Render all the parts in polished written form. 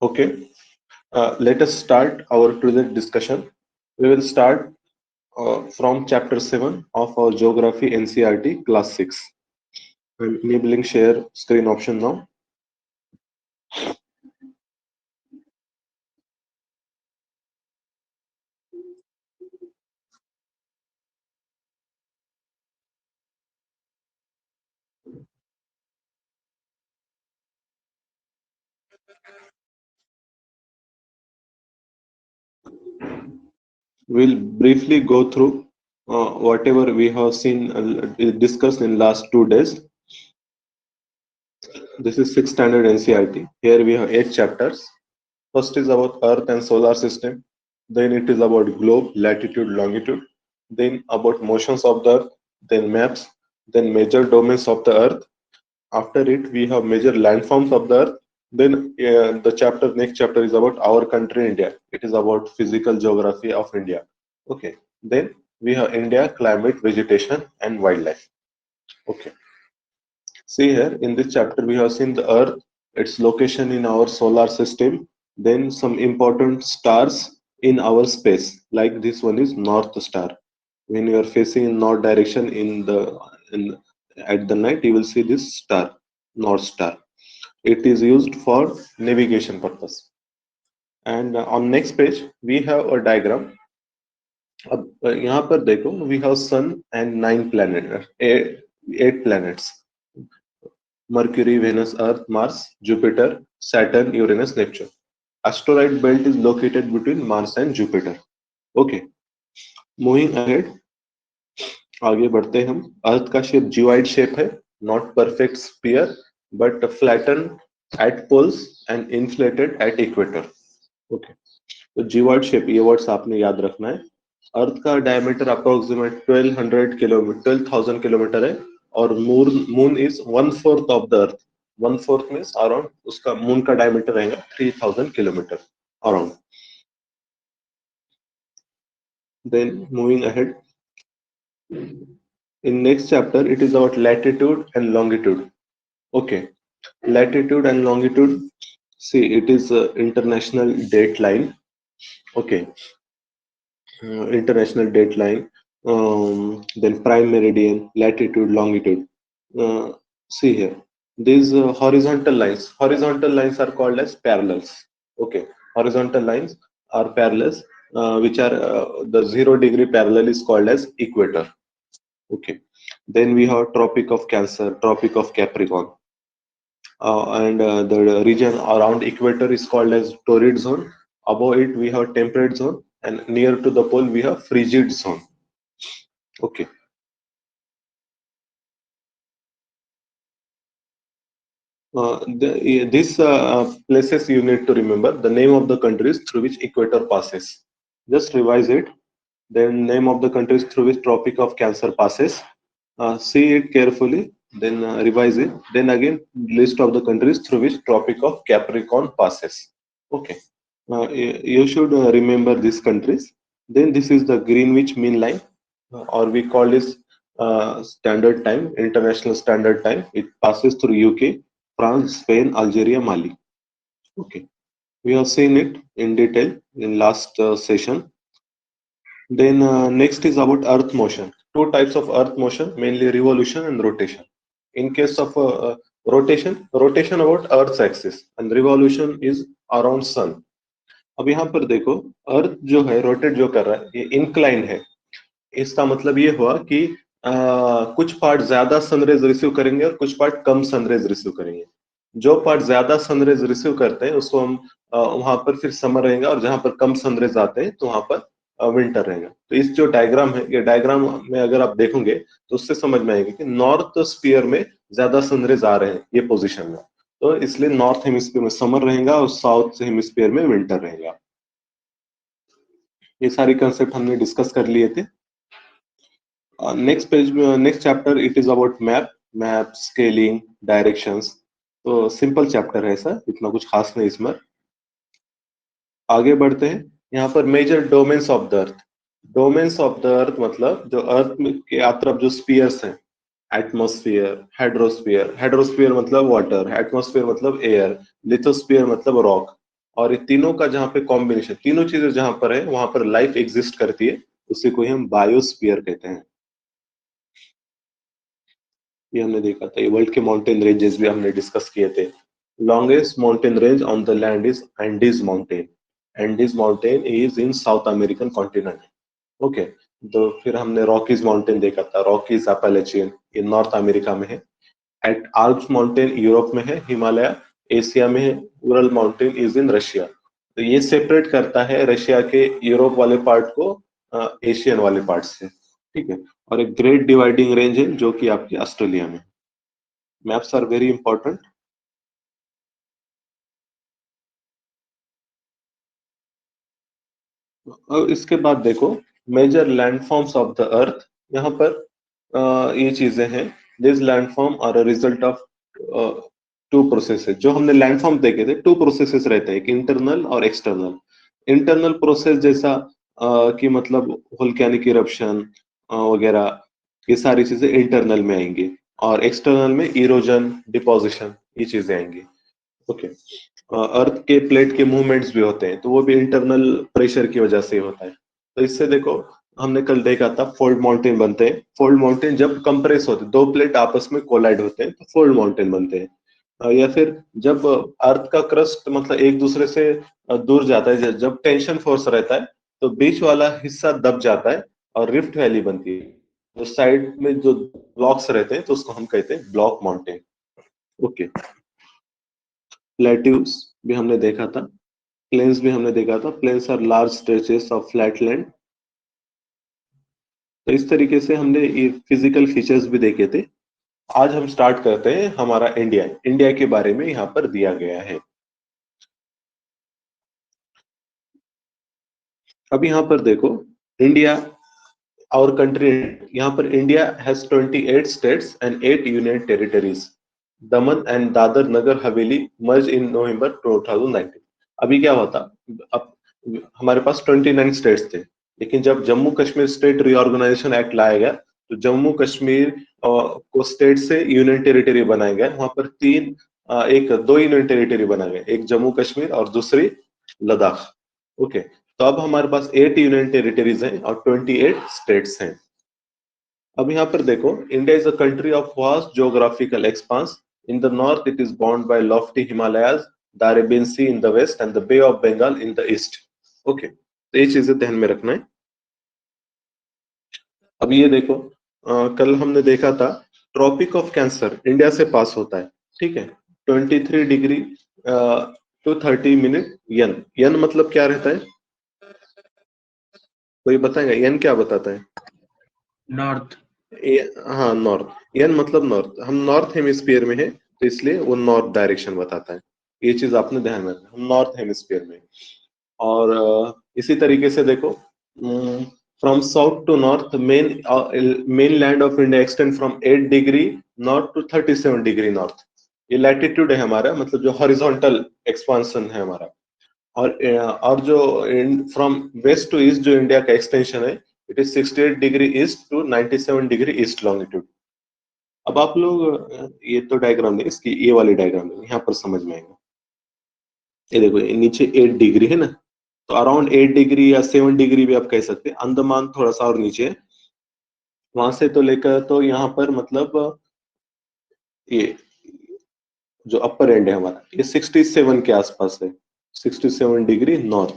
Okay, let us start our today's discussion. We will start from chapter 7 of our Geography NCRT class 6. I'm enabling share screen option now. We'll briefly go through whatever we have seen discussed in last 2 days. This is 6th standard NCRT. Here we have 8 chapters. First is about Earth and solar system. Then it is about globe, latitude, longitude. Then about motions of the Earth. Then maps. Then major domains of the Earth. After it, we have major landforms of the Earth. Then next chapter is about our country, India. It is about physical geography of India. Okay. Then we have India, climate, vegetation, and wildlife. Okay. See here in this chapter, we have seen the Earth, its location in our solar system, then some important stars in our space. Like this one is North Star. When you are facing in north direction in at the night, you will see this star, North Star. It is used for navigation purpose. And on next page, we have a diagram. अब यहाँ पर देखो, we have sun and 9 planets, 8 planets. Mercury, Venus, Earth, Mars, Jupiter, Saturn, Uranus, Neptune. Asteroid belt is located between Mars and Jupiter. Okay, moving ahead, आगे बढ़ते हम. Earth का shape geoid shape है, not perfect sphere, but flattened at poles and inflated at equator. Okay, तो geoid shape ये words आपने याद रखना है. अर्थ का डायमीटर अप्रोक्सीमेट 1200 किलोमीटर 12,000 किलोमीटर है और moon is 1/4 of the earth. 1/4 means around उसका मून का डायमीटर रहेगा 3000 kilometre around. Then moving ahead in next chapter it is about latitude and longitude. Okay, latitude and longitude, see it is a international date line. Okay, international date line, then prime meridian, latitude, longitude. See here, these horizontal lines are called as parallels. Okay, horizontal lines are parallels, which are the 0 degree parallel is called as equator. Okay, then we have Tropic of Cancer, Tropic of Capricorn, and the region around equator is called as torrid zone. Above it we have temperate zone, and near to the pole we have frigid zone. Okay, these places you need to remember the name of the countries through which equator passes. Just revise it. Then name of the countries through which Tropic of Cancer passes. See it carefully. Then revise it. Then again list of the countries through which Tropic of Capricorn passes. Okay. You should remember these countries. Then this is the Greenwich Mean Line, or we call this standard time, international standard time. It passes through UK, France, Spain, Algeria, Mali. Okay, we have seen it in detail in last session. Then next is about Earth motion. Two types of Earth motion, mainly revolution and rotation. In case of rotation about Earth's axis, and revolution is around Sun. अब यहाँ पर देखो, अर्थ जो है rotate जो कर रहा है ये इंक्लाइन है. इसका मतलब ये हुआ कि कुछ पार्ट ज्यादा सनरेज रिसीव करेंगे और कुछ पार्ट कम सनरेज रिसीव करेंगे. जो पार्ट ज्यादा सनरेज रिसीव करते हैं उसको हम वहां पर फिर समर रहेगा, और जहां पर कम सनरेज आते हैं तो वहां पर विंटर रहेगा. तो इस जो डायग्राम है, ये डायग्राम में अगर आप देखोगे तो उससे समझ में आएगा कि नॉर्थ स्फीयर में ज्यादा सनरेज आ रहे हैं ये पोजिशन में, तो इसलिए नॉर्थ हेमिस्फीयर में समर रहेगा और साउथ हेमिस्फीयर में विंटर रहेगा. ये सारी कंसेप्ट हमने डिस्कस कर लिए थे. नेक्स्ट पेज में next chapter it is about map scaling directions. तो सिंपल चैप्टर है, ऐसा इतना कुछ खास नहीं इसमें. आगे बढ़ते हैं. यहाँ पर major domains of the earth. Domains of the earth मतलब जो अर्थ के तरफ जो स्पीयर्स हैं, एटमॉस्फेयर, हाइड्रोस्फीयर. हाइड्रोस्फीयर मतलब वाटर, एटमॉस्फेयर मतलब एयर, लिथोस्फीयर मतलब रॉक, और ये तीनों का जहाँ पे कॉम्बिनेशन, तीनों चीजें जहाँ पर है वहां पर लाइफ एग्जिस्ट करती है, उसी को ही हम बायोस्फीयर कहते हैं। ये हमने देखा था, ये वर्ल्ड के माउंटेन रेंजेस भी हमने डिस्कस किए थे। Longest mountain range on the land is Andes mountain. Andes mountain is in south American continent. Okay, तो फिर हमने रॉकीज माउंटेन देखा था, रॉकीज अपैलेचियन, ये नॉर्थ अमेरिका में है। एट आल्प्स माउंटेन यूरोप में है, हिमालय एशिया में है, Ural mountain is in Russia. तो ये सेपरेट करता है रशिया के यूरोप वाले पार्ट को एशियन वाले पार्ट से, ठीक है। और एक ग्रेट डिवाइडिंग रेंज है जो कि आपकी ऑस्ट्रेलिया में। Maps are very important. और इसके बाद देखो, major landforms of the earth. यहाँ पर ये चीजें हैं, this landform are a result of two processes. जो हमने लैंडफॉर्म देखे थे, टू प्रोसेसेस रहते हैं, एक इंटरनल और एक्सटर्नल। इंटरनल प्रोसेस जैसा कि मतलब वोल्केनिक इरप्शन वगैरह, ये सारी चीजें इंटरनल में आएंगी, और एक्सटर्नल में इरोजन, डिपोजिशन, ये चीजें आएंगी। ओके, अर्थ के प्लेट के मूवमेंट्स भी होते हैं, तो वो भी इंटरनल प्रेशर की वजह से होता है। तो इससे देखो, हमने कल देखा था फोल्ड माउंटेन बनते हैं। फोल्ड माउंटेन जब कंप्रेस होते हैं, दो प्लेट आपस में कोलाइड होते हैं, तो फोल्ड माउंटेन बनते हैं। या फिर जब अर्थ का क्रस्ट मतलब एक दूसरे से दूर जाता है, जब टेंशन फोर्स रहता है, तो बीच वाला हिस्सा दब जाता है और रिफ्ट वैली बनती है। तो साइड में जो ब्लॉक्स रहते हैं, तो उसको हम कहते हैं ब्लॉक माउंटेन। ओके, प्लेट्यूज भी हमने देखा था, प्लेन्स भी हमने देखा था। Plains are large stretches of flat land. तो इस तरीके से हमने ये फिजिकल फीचर्स भी देखे थे। आज हम स्टार्ट करते हैं हमारा इंडिया। इंडिया के बारे में यहाँ पर दिया गया है। अब यहाँ पर देखो, इंडिया our country, यहाँ पर India has 28 states and 8 union territories. Daman and Dadar Nagar Haveli मर्ज इन नवंबर 2019। अभी क्या होता, अब हमारे पास 29 स्टेट्स थे, लेकिन जब Jammu Kashmir state reorganisation act लाया गया, तो जम्मू कश्मीर को स्टेट से यूनियन टेरिटरी बनाया गया। वहां पर एक दो यूनियन टेरिटरी बनाए गए, एक जम्मू कश्मीर और दूसरी लद्दाख। ओके, तो अब हमारे पास 8 यूनियन टेरिटरीज हैं और 28 स्टेट्स हैं। अब यहाँ पर देखो, India is a country of vast geographical expanse. In the north it is bound by lofty Himalayas, the Arabian Sea in the west and the Bay of Bengal in the east. Okay, तो ये चीजें ध्यान में रखना है। अब ये देखो, कल हमने देखा था, ट्रॉपिक ऑफ कैंसर इंडिया से पास होता है, ठीक है। 23 डिग्री टू 30 मिनट यन। यन मतलब क्या रहता है, कोई बताएगा यन क्या बताता है? नॉर्थ। हाँ, नॉर्थ। यन मतलब नॉर्थ। हम नॉर्थ हेमिस्फीयर में है, तो इसलिए वो नॉर्थ डायरेक्शन बताता है। ये चीज आपने ध्यान में रखना, हम नॉर्थ हेमिस्फीयर में। और इसी तरीके से देखो, from south to north mainland of India extend from 8 degree north to 37 degree north. ये लैटिट्यूड है हमारा, मतलब जो हॉरिजॉन्टल एक्सपांशन है हमारा। और जो फ्रॉम वेस्ट टू ईस्ट जो इंडिया का एक्सटेंशन है, it is 68 degree east to 97 degree east longitude. अब आप लोग ये तो डायग्राम नहीं, इसकी ये वाली डायग्राम नहीं, यहाँ पर समझ में आएगा। ये देखो, ये नीचे 8 डिग्री है ना, तो अराउंड 8 डिग्री या 7 डिग्री भी आप कह सकते हैं। अंडमान थोड़ा सा और नीचे है, वहां से तो लेकर तो यहाँ पर मतलब ये जो अपर एंड है हमारा, ये 67 के आसपास है। 67 डिग्री नॉर्थ,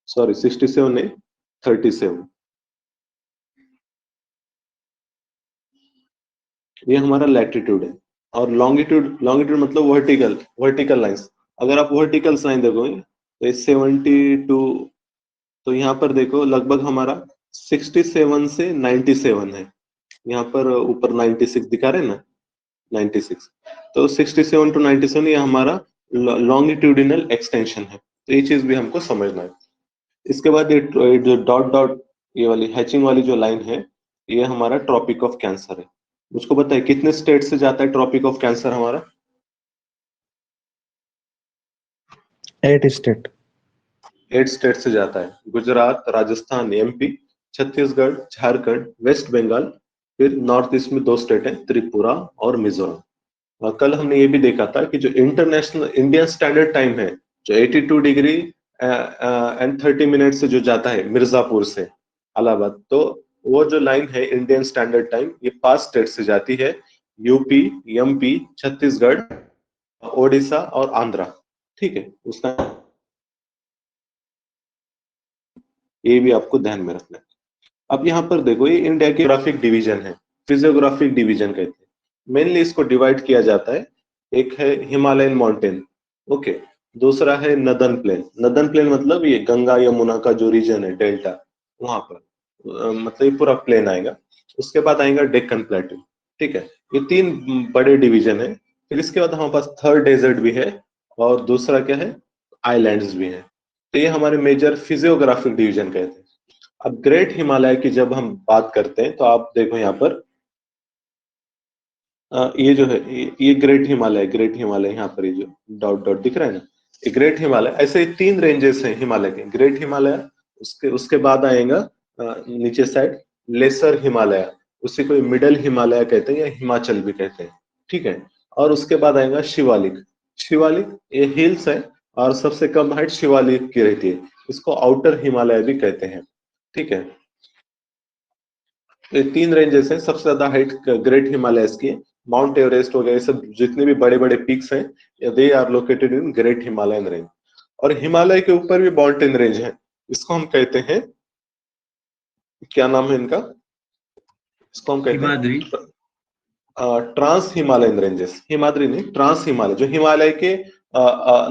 सॉरी 67 नहीं, 37। ये हमारा लैटिट्यूड है। और लॉन्गिट्यूड, लॉन्गिट्यूड मतलब वर्टिकल, वर्टिकल लाइंस। अगर आप वर्टिकल लाइन देखोगे, तो ये 72, तो यहाँ पर देखो लगभग हमारा 67 से 97 है। यहाँ पर ऊपर 96 दिखा रहे हैं ना, 96। तो 67 टू 97 ये हमारा लॉन्गिट्यूडिनल एक्सटेंशन है। तो ये चीज भी हमको समझना है। इसके बाद ये जो डॉट डॉट, ये वाली हैचिंग वाली जो लाइन है, ये हमारा ट्रॉपिक ऑफ कैंसर है। मुझको बताइए कितने स्टेट से जाता है ट्रॉपिक ऑफ कैंसर हमारा? 8 स्टेट। 8 स्टेट से जाता है, गुजरात, राजस्थान, एमपी, छत्तीसगढ़, झारखंड, वेस्ट बंगाल। फिर नॉर्थ ईस्ट में 2 स्टेट है, त्रिपुरा और मिजोरम। कल हमने ये भी देखा था कि जो इंटरनेशनल इंडियन स्टैंडर्ड टाइम है, जो 82 डिग्री एंड 30 मिनट से जो जाता है मिर्जापुर से इलाहाबाद, तो वो जो लाइन है इंडियन स्टैंडर्ड टाइम, ये 5 स्टेट से जाती है, यूपी, एमपी, छत्तीसगढ़, ओडिशा और आंध्रा। ठीक है, उसका ये भी आपको ध्यान में रखना है। अब यहाँ पर देखो, ये इंडिया की ग्राफिक डिवीजन है, फिजियोग्राफिक डिवीजन कहते हैं। मेनली इसको डिवाइड किया जाता है, एक है हिमालयन माउंटेन, ओके, दूसरा है नदन प्लेन। नदन प्लेन मतलब ये गंगा यमुना का जो रीजन है डेल्टा, वहां पर मतलब ये पूरा प्लेन आएगा। उसके बाद आएगा डेक्कन प्लेटू। ठीक है, ये 3 बड़े डिवीजन है। फिर इसके बाद हमारे पास थर्ड डेजर्ट भी है, और दूसरा क्या है, आइलैंड्स भी है। तो ये हमारे मेजर फिजियोग्राफिक डिवीजन कहते हैं। अब ग्रेट हिमालय की जब हम बात करते हैं, तो आप देखो यहाँ पर ये जो है, ये ग्रेट हिमालय, ग्रेट हिमालय यहाँ पर ये जो डॉट डॉट दिख रहा है ना, ये ग्रेट हिमालय। ऐसे 3 रेंजेस हैं हिमालय के, ग्रेट हिमालय, उसके उसके बाद आएगा नीचे साइड लेसर हिमालय, उसी को मिडल हिमालय कहते हैं या हिमाचल भी कहते हैं। ठीक है, और उसके बाद आएगा शिवालिक। शिवालिक ये हिल्स है, और सबसे कम हाइट शिवालिक की रहती है, इसको आउटर हिमालय भी कहते हैं। ठीक है, ये 3 रेंजेस हैं। सबसे ज्यादा हाइट ग्रेट हिमालयस की है। माउंट एवरेस्ट वगैरह सब जितने भी बड़े बड़े पीक्स हैं, they are located in great Himalayan range. और हिमालय के ऊपर भी माउंटेन रेंज है, इसको हम कहते हैं, क्या नाम है इनका, इसको हम कहते हिमाद्री। हैं ट्रांस हिमालयन रेंजेस। हिमाद्री नहीं, ट्रांस हिमालय, जो हिमालय के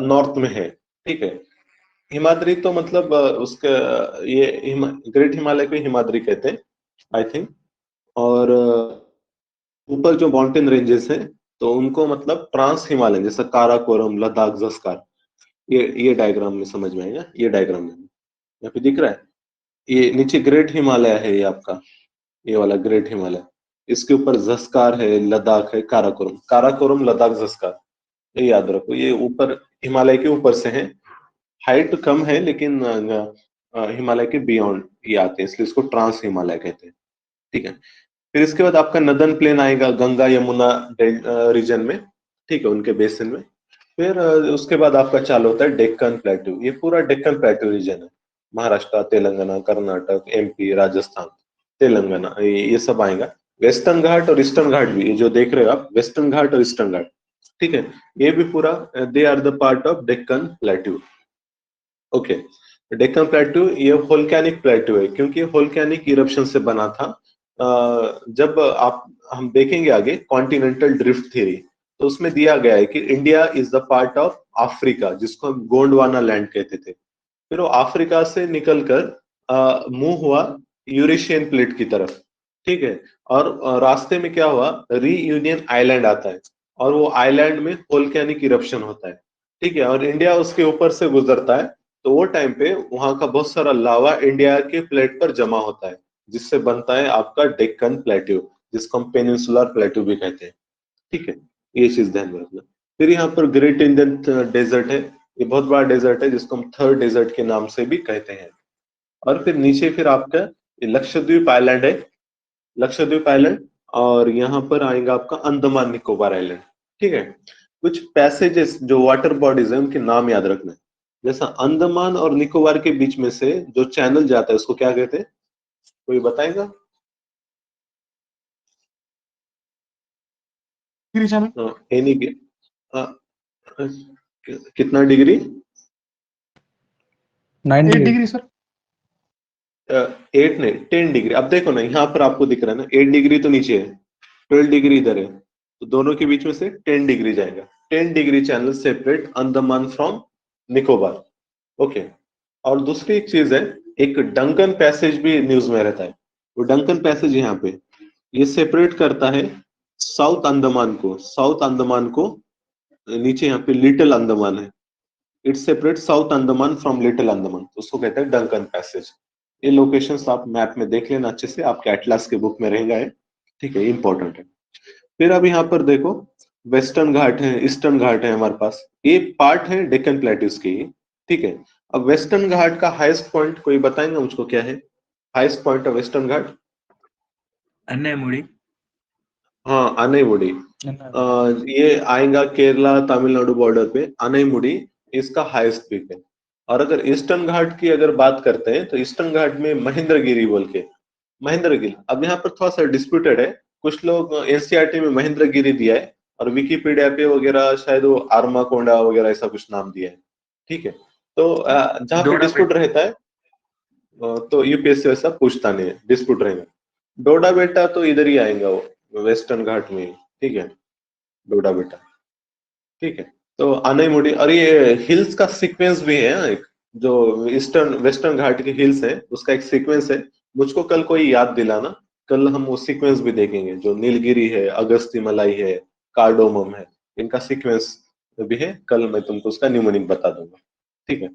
नॉर्थ में है। ठीक है, हिमाद्री तो मतलब उसका ये ग्रेट हिमालय को हिमाद्री कहते हैं आई थिंक। और ऊपर जो माउंटेन रेंजेस हैं, तो उनको मतलब ट्रांस हिमालयन, जैसे काराकोरम, लद्दाख, जस्कार। ये डायग्राम में समझ में आएगा, ये डायग्राम में यहाँ पे दिख रहा है। ये नीचे ग्रेट हिमालय है, ये आपका ये वाला ग्रेट हिमालय। इसके ऊपर जस्कार है, लद्दाख है, काराकोरम, काराकोरम, लद्दाख, जस्कार, ये याद रखो। ये ऊपर हिमालय के ऊपर से है, हाइट कम है, लेकिन हिमालय के बियॉन्ड ये आते हैं, इसलिए इसको ट्रांस हिमालय कहते हैं। ठीक है, फिर इसके बाद आपका नदन प्लेन आएगा गंगा यमुना रीजन में। ठीक है, उनके बेसिन में। फिर उसके बाद आपका चालू होता है डेक्कन प्लेट्यू। ये पूरा डेक्कन प्लेट्यू रीजन है, महाराष्ट्र, तेलंगाना, कर्नाटक, एमपी, राजस्थान, तेलंगाना, ये सब आएगा। वेस्टर्न घाट और ईस्टर्न घाट भी, ये जो देख रहे हो आप, वेस्टर्न घाट और ईस्टर्न घाट, ठीक है, ये भी पूरा they are the part of Deccan plateau. Okay, Deccan plateau ये वोल्केनिक प्लेट्यू है, क्योंकि वोल्केनिक इरप्शन से बना था। जब आप हम देखेंगे आगे कॉन्टिनेंटल ड्रिफ्ट थ्योरी, तो उसमें दिया गया है कि India is the part of Africa, जिसको हम गोंडवाना लैंड कहते थे। फिर वो अफ्रीका से निकलकर मूव हुआ यूरेशियन प्लेट की तरफ। ठीक है, और रास्ते में क्या हुआ, रीयूनियन आइलैंड आता है, और वो आइलैंड में वोल्केनिक इरप्शन होता है। ठीक है, और इंडिया उसके ऊपर से गुजरता है, तो वो टाइम पे वहां का बहुत सारा लावा इंडिया के प्लेट पर जमा होता है, जिससे बनता है आपका डेक्कन प्लेट्यू, जिसको हम पेनिनसुलर प्लेट्यू भी कहते हैं। ठीक है, ये चीज ध्यान में रखना। फिर यहाँ पर ग्रेट इंडियन डेजर्ट है, ये बहुत बड़ा डेजर्ट है, जिसको हम थर्ड डेजर्ट के नाम से भी कहते हैं। और फिर नीचे फिर आपका ये लक्षद्वीप आइलैंड है, लक्षद्वीप आइलैंड, और यहाँ पर आएगा आपका अंडमान निकोबार आइलैंड। ठीक है, कुछ पैसेजेस जो वाटर बॉडीज है, उनके नाम याद रखना है। जैसा अंडमान और निकोबार के बीच में से जो चैनल जाता है, उसको क्या कहते हैं, कोई बताएगा? एनी कितना डिग्री? 8 degree sir. 8 नहीं, 10 डिग्री। अब देखो ना, यहाँ पर आपको दिख रहा है ना, 8 डिग्री तो नीचे है, 12 डिग्री इधर है, तो दोनों के बीच में से 10 डिग्री जाएगा। 10 degree channel separate Andaman from Nicobar. Okay, और दूसरी एक चीज है, एक डंकन पैसेज भी न्यूज में रहता है। वो डंकन पैसेज यहाँ पे ये सेपरेट करता है साउथ अंडमान को, साउथ अंडमान को, नीचे यहाँ पे लिटिल अंडमान है, it separate south Andaman from little Andaman, तो उसको कहते हैं डंकन पैसेज। ये लोकेशंस आप मैप में देख लेना अच्छे से, आपके एटलास के बुक में रहेगा है। ठीक है, इंपॉर्टेंट है। फिर अब यहाँ पर देखो, वेस्टर्न घाट है, ईस्टर्न घाट है हमारे पास, ये पार्ट है डेक्कन प्लेट्यूज के ही। ठीक है, अब वेस्टर्न घाट का हाईएस्ट पॉइंट कोई बताएंगे मुझको, क्या है हाईएस्ट पॉइंट ऑफ वेस्टर्न घाट? अन्नैमुड़ी। हाँ, अनैमुड़ी। ये आएगा केरला तमिलनाडु बॉर्डर पे, अनैमुड़ी। इसका हाईएस्ट पीक है। और अगर ईस्टर्न घाट की अगर बात करते हैं तो ईस्टर्न घाट में महेंद्रगिरी बोल के, महेंद्रगिरी, अब यहाँ पर थोड़ा सा डिस्प्यूटेड है, कुछ लोग एनसीईआरटी में महेंद्रगिरी दिया है और विकिपीडिया पे वगैरह शायद वो आर्माकोंडा वगैरह ऐसा कुछ नाम दिया है। ठीक है, तो जहाँ पे डोडा डिस्प्यूट रहता है तो यूपीएससी वैसा पूछता नहीं है, डिस्प्यूट रहेगा। डोडा बेटा तो इधर ही आएगा, वो वेस्टर्न घाट में ही, ठीक है, डोडा बेटा, ठीक है। तो आनईमुडी, और ये हिल्स का सीक्वेंस भी है, एक जो ईस्टर्न वेस्टर्न घाट के हिल्स है उसका एक सीक्वेंस है, मुझको कल कोई याद दिलाना, कल हम वो सीक्वेंस भी देखेंगे, जो नीलगिरी है, अगस्ती मलाई है, कार्डोमम है, इनका सीक्वेंस भी है, कल मैं तुमको उसका न्यूमोनिक बता दूंगा, ठीक है।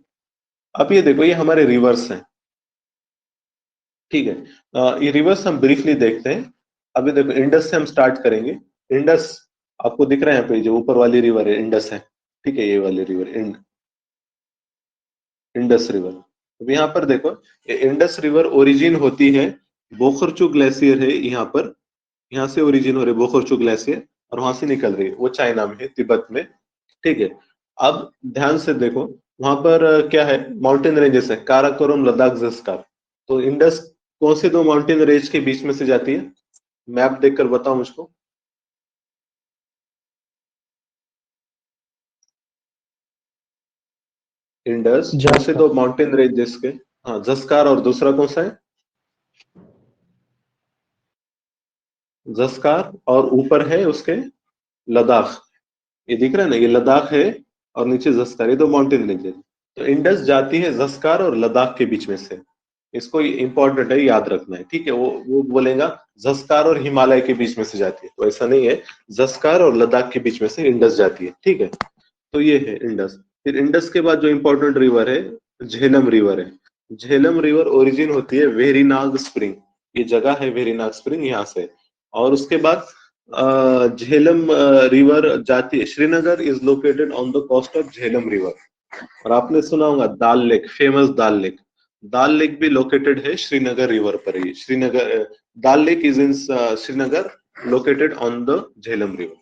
अब ये देखो, ये हमारे रिवर्स हैं, ठीक है। ये रिवर्स हम ब्रीफली देखते हैं। अभी देखो, इंडस से हम स्टार्ट करेंगे। इंडस आपको दिख रहा है यहाँ पे, जो ऊपर वाली रिवर है इंडस है, ठीक है, ये वाली रिवर इंडस रिवर। अब यहाँ पर देखो, ये इंडस रिवर ओरिजिन होती है, बोखरचू ग्लेशियर है यहाँ पर, यहाँ से ओरिजिन हो रही है बोखरचू ग्लेशियर, और वहां से निकल रही है, वो चाइना में है, तिब्बत में, ठीक है। अब ध्यान से देखो, वहां पर क्या है, माउंटेन रेंजेस है, काराकोरम, लद्दाख, जस्कार। तो इंडस कौन से दो माउंटेन रेंज के बीच में से जाती है? मैप देखकर बताओ मुझको। इंडस कौन से दो माउंटेन रेंजेस के? हाँ, जस्कार, और दूसरा कौन सा है? जस्कार, और ऊपर है उसके लद्दाख, ये दिख रहा है ना, ये लद्दाख है, और नीचे जस्कार, ये दो माउंटेन रेंज है। तो इंडस जाती है जस्कार और लद्दाख के बीच में से, इसको इंपॉर्टेंट है, याद रखना है, ठीक है। वो बोलेगा जस्कार और हिमालय के बीच में से जाती है, तो ऐसा नहीं है, जस्कार और लद्दाख के बीच में से इंडस जाती है, ठीक है। तो ये है इंडस। फिर इंडस के बाद जो इंपॉर्टेंट रिवर है, झेलम रिवर है। झेलम रिवर ओरिजिन होती है वेरीनाग स्प्रिंग, ये जगह है वेरीनाग स्प्रिंग, यहाँ से। और उसके बाद झेलम रिवर जाती है, Srinagar is located on the coast of Jhelum river. और आपने सुना होगा Dal lake, famous Dal lake, Dal lake भी लोकेटेड है श्रीनगर रिवर पर ही। Srinagar, Dal lake is in Srinagar, located on the Jhelum river,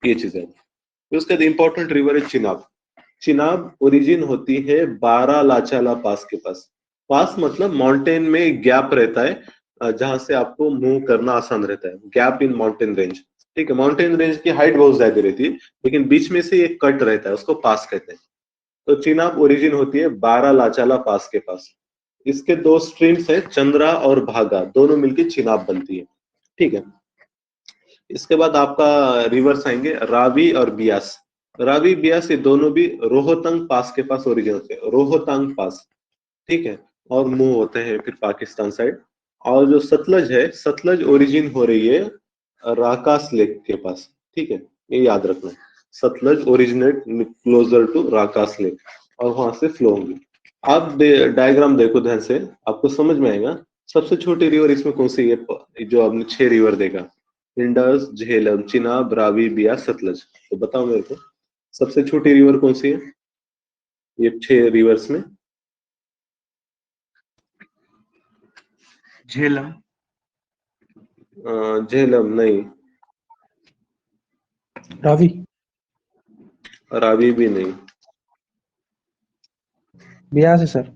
ये चीज है। फिर उसके बाद इंपॉर्टेंट रिवर है चिनाब। चिनाब ओरिजिन होती है बारालाचाला पास के पास। पास मतलब माउंटेन में गैप रहता है, जहां से आपको मूव करना आसान रहता है, गैप इन माउंटेन रेंज, ठीक है। माउंटेन रेंज की हाइट बहुत ज्यादा रहती है, लेकिन बीच में से एक कट रहता है, उसको पास कहते हैं। तो चिनाब ओरिजिन होती है बारालाचाला पास के पास। इसके दो स्ट्रीम्स है, चंद्रा और भागा, दोनों मिलकर चिनाब बनती है, ठीक है। इसके बाद आपका रिवर्स आएंगे रावी और बियास। रावी बियास ये दोनों भी रोहतांग पास के पास ओरिजिन होते हैं, रोहतांग पास, ठीक है, और मूव होते हैं फिर पाकिस्तान साइड। और जो सतलज है, सतलज ओरिजिन हो रही है राकास लेक के पास, ठीक है, ये याद रखना है। Sutlej originate closer to Rakas lake, और वहां से फ्लो होंगी। आप डायग्राम देखो ध्यान से, आपको समझ में आएगा। सबसे छोटी रिवर इसमें कौन सी है, जो आपने 6 रिवर देखा, इंडस, झेलम, चिनाब, रावी, बियास, सतलज, तो बताओ मेरे को सबसे छोटी रिवर कौन सी है ये 6 रिवर्स में? झेलम। झेलम नहीं, रावी। रावी भी नहीं, बियास है सर।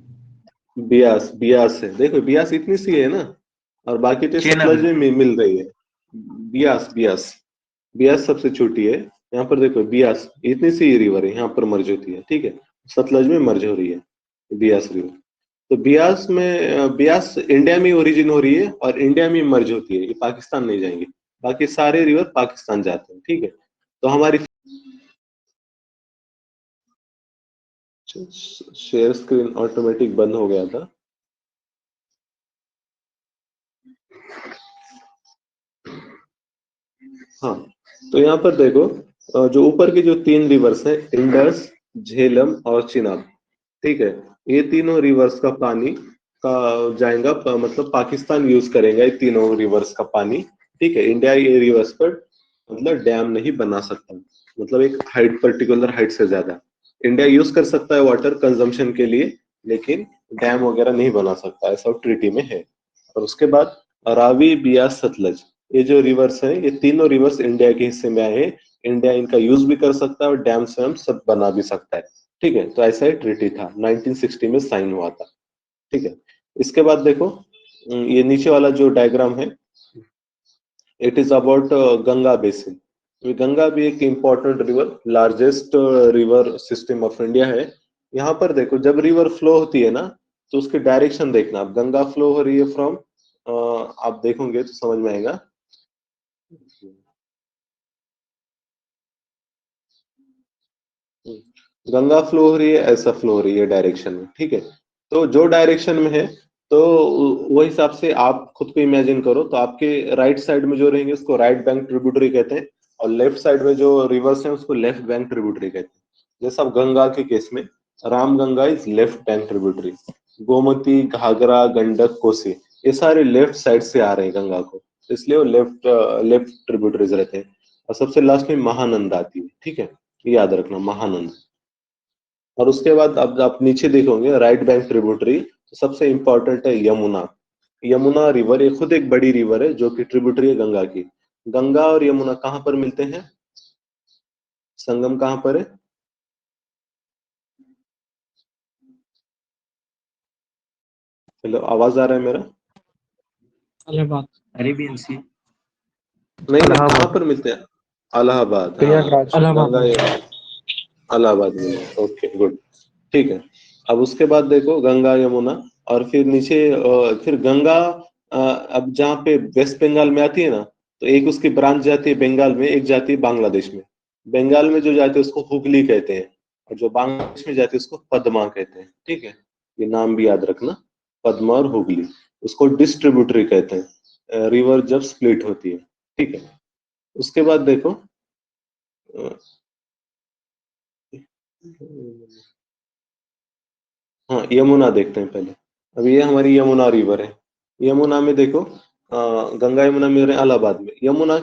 बियास, बियास है, देखो बियास इतनी सी है ना, और बाकी तो चेनाब सतलज में मिल रही है। बियास, बियास, बियास सबसे छोटी है। यहाँ पर देखो बियास इतनी सी रिवर है, यहाँ पर मर्ज होती है, ठीक है, सतलज में मर्ज हो रही है बियास रिवर। तो बियास में बियास इंडिया में ओरिजिन हो रही है, और इंडिया में मर्ज होती है, ये पाकिस्तान नहीं जाएंगे, बाकी सारे रिवर पाकिस्तान जाते हैं, ठीक है। तो हमारी शेयर स्क्रीन ऑटोमेटिक बंद हो गया था। हाँ, तो यहाँ पर देखो, जो ऊपर की जो 3 रिवर्स है, इंडस, झेलम और चिनाब, ठीक है, ये तीनों रिवर्स का पानी का जाएगा, मतलब पाकिस्तान यूज करेगा ये तीनों रिवर्स का पानी, ठीक है। इंडिया ये रिवर्स पर मतलब डैम नहीं बना सकता, मतलब एक हाइट, पर्टिकुलर हाइट से ज्यादा इंडिया यूज कर सकता है वाटर कंजम्पशन के लिए, लेकिन डैम वगैरह नहीं बना सकता, ऐसा ट्रीटी में है। और उसके बाद रावी, बियास, सतलज, ये जो रिवर्स है, ये तीनों रिवर्स इंडिया के हिस्से में आए हैं। इंडिया इनका यूज भी कर सकता है, और डैम से हम सब बना भी सकता है, ठीक है, तो ऐसा ही ट्रीटी था, 1960 में साइन हुआ था। ठीक है, इसके बाद देखो ये नीचे वाला जो डायग्राम है, it is about Ganga basin. Ganga भी एक important river, largest river system of India है। यहाँ पर देखो जब रिवर फ्लो होती है ना, तो उसकी डायरेक्शन देखना। अब गंगा फ्लो हो रही है फ्रॉम, आप देखोगे तो समझ में आएगा। गंगा फ्लो हो रही है, ऐसा फ्लो हो रही है डायरेक्शन में। ठीक है, तो जो डायरेक्शन में है, तो वो हिसाब से आप खुद को इमेजिन करो। तो आपके राइट साइड में जो रहेंगे उसको राइट बैंक ट्रिब्यूटरी कहते हैं, और लेफ्ट साइड में जो रिवर्स है उसको लेफ्ट बैंक ट्रिब्यूटरी कहते हैं। जैसे अब गंगा के केस में, Ram Ganga is left bank tributary, Gomti, Ghaghara, Gandak, Kosi, ये सारे लेफ्ट साइड से आ रहे हैं गंगा को, इसलिए वो लेफ्ट लेफ्ट ट्रिब्यूटरीज रहते हैं। और सबसे लास्ट में महानंदा आती है। ठीक है, ये याद रखना, महानंदा। और उसके बाद अब आप नीचे देखोगे राइट बैंक ट्रिब्यूटरी, तो सबसे इंपॉर्टेंट है यमुना। यमुना रिवर, ये खुद एक बड़ी रिवर है जो कि ट्रिब्यूटरी है गंगा की। गंगा और यमुना कहाँ पर मिलते हैं, संगम कहाँ पर है? हेलो, आवाज आ रहा है मेरा? इलाहाबाद। अरेबियन सी। नहीं नहीं, कहाँ इलाहाबाद। पर मिलते हैं? इलाहाबाद, हाँ। प्रयागराज। इलाहाबाद गंगा में। इलाहाबाद में, ओके गुड। ठीक है, अब उसके बाद देखो गंगा यमुना, और फिर नीचे फिर गंगा अब जहाँ पे वेस्ट बंगाल में आती है ना, तो एक उसकी ब्रांच जाती है बंगाल में, एक जाती है बांग्लादेश में। बंगाल में जो जाती है उसको हुगली कहते हैं, और जो बांग्लादेश में जाती है उसको पद्मा कहते हैं। ठीक है, ये नाम भी याद रखना, पद्मा और हुगली। उसको डिस्ट्रीब्यूटरी कहते हैं, रिवर जब स्प्लिट होती है। ठीक है, उसके बाद देखो अ, हाँ, यमुना देखते हैं पहले। अब ये हमारी यमुना रिवर है। यमुना में देखो गंगा यमुना मिल रहे हैं इलाहाबाद में। यमुना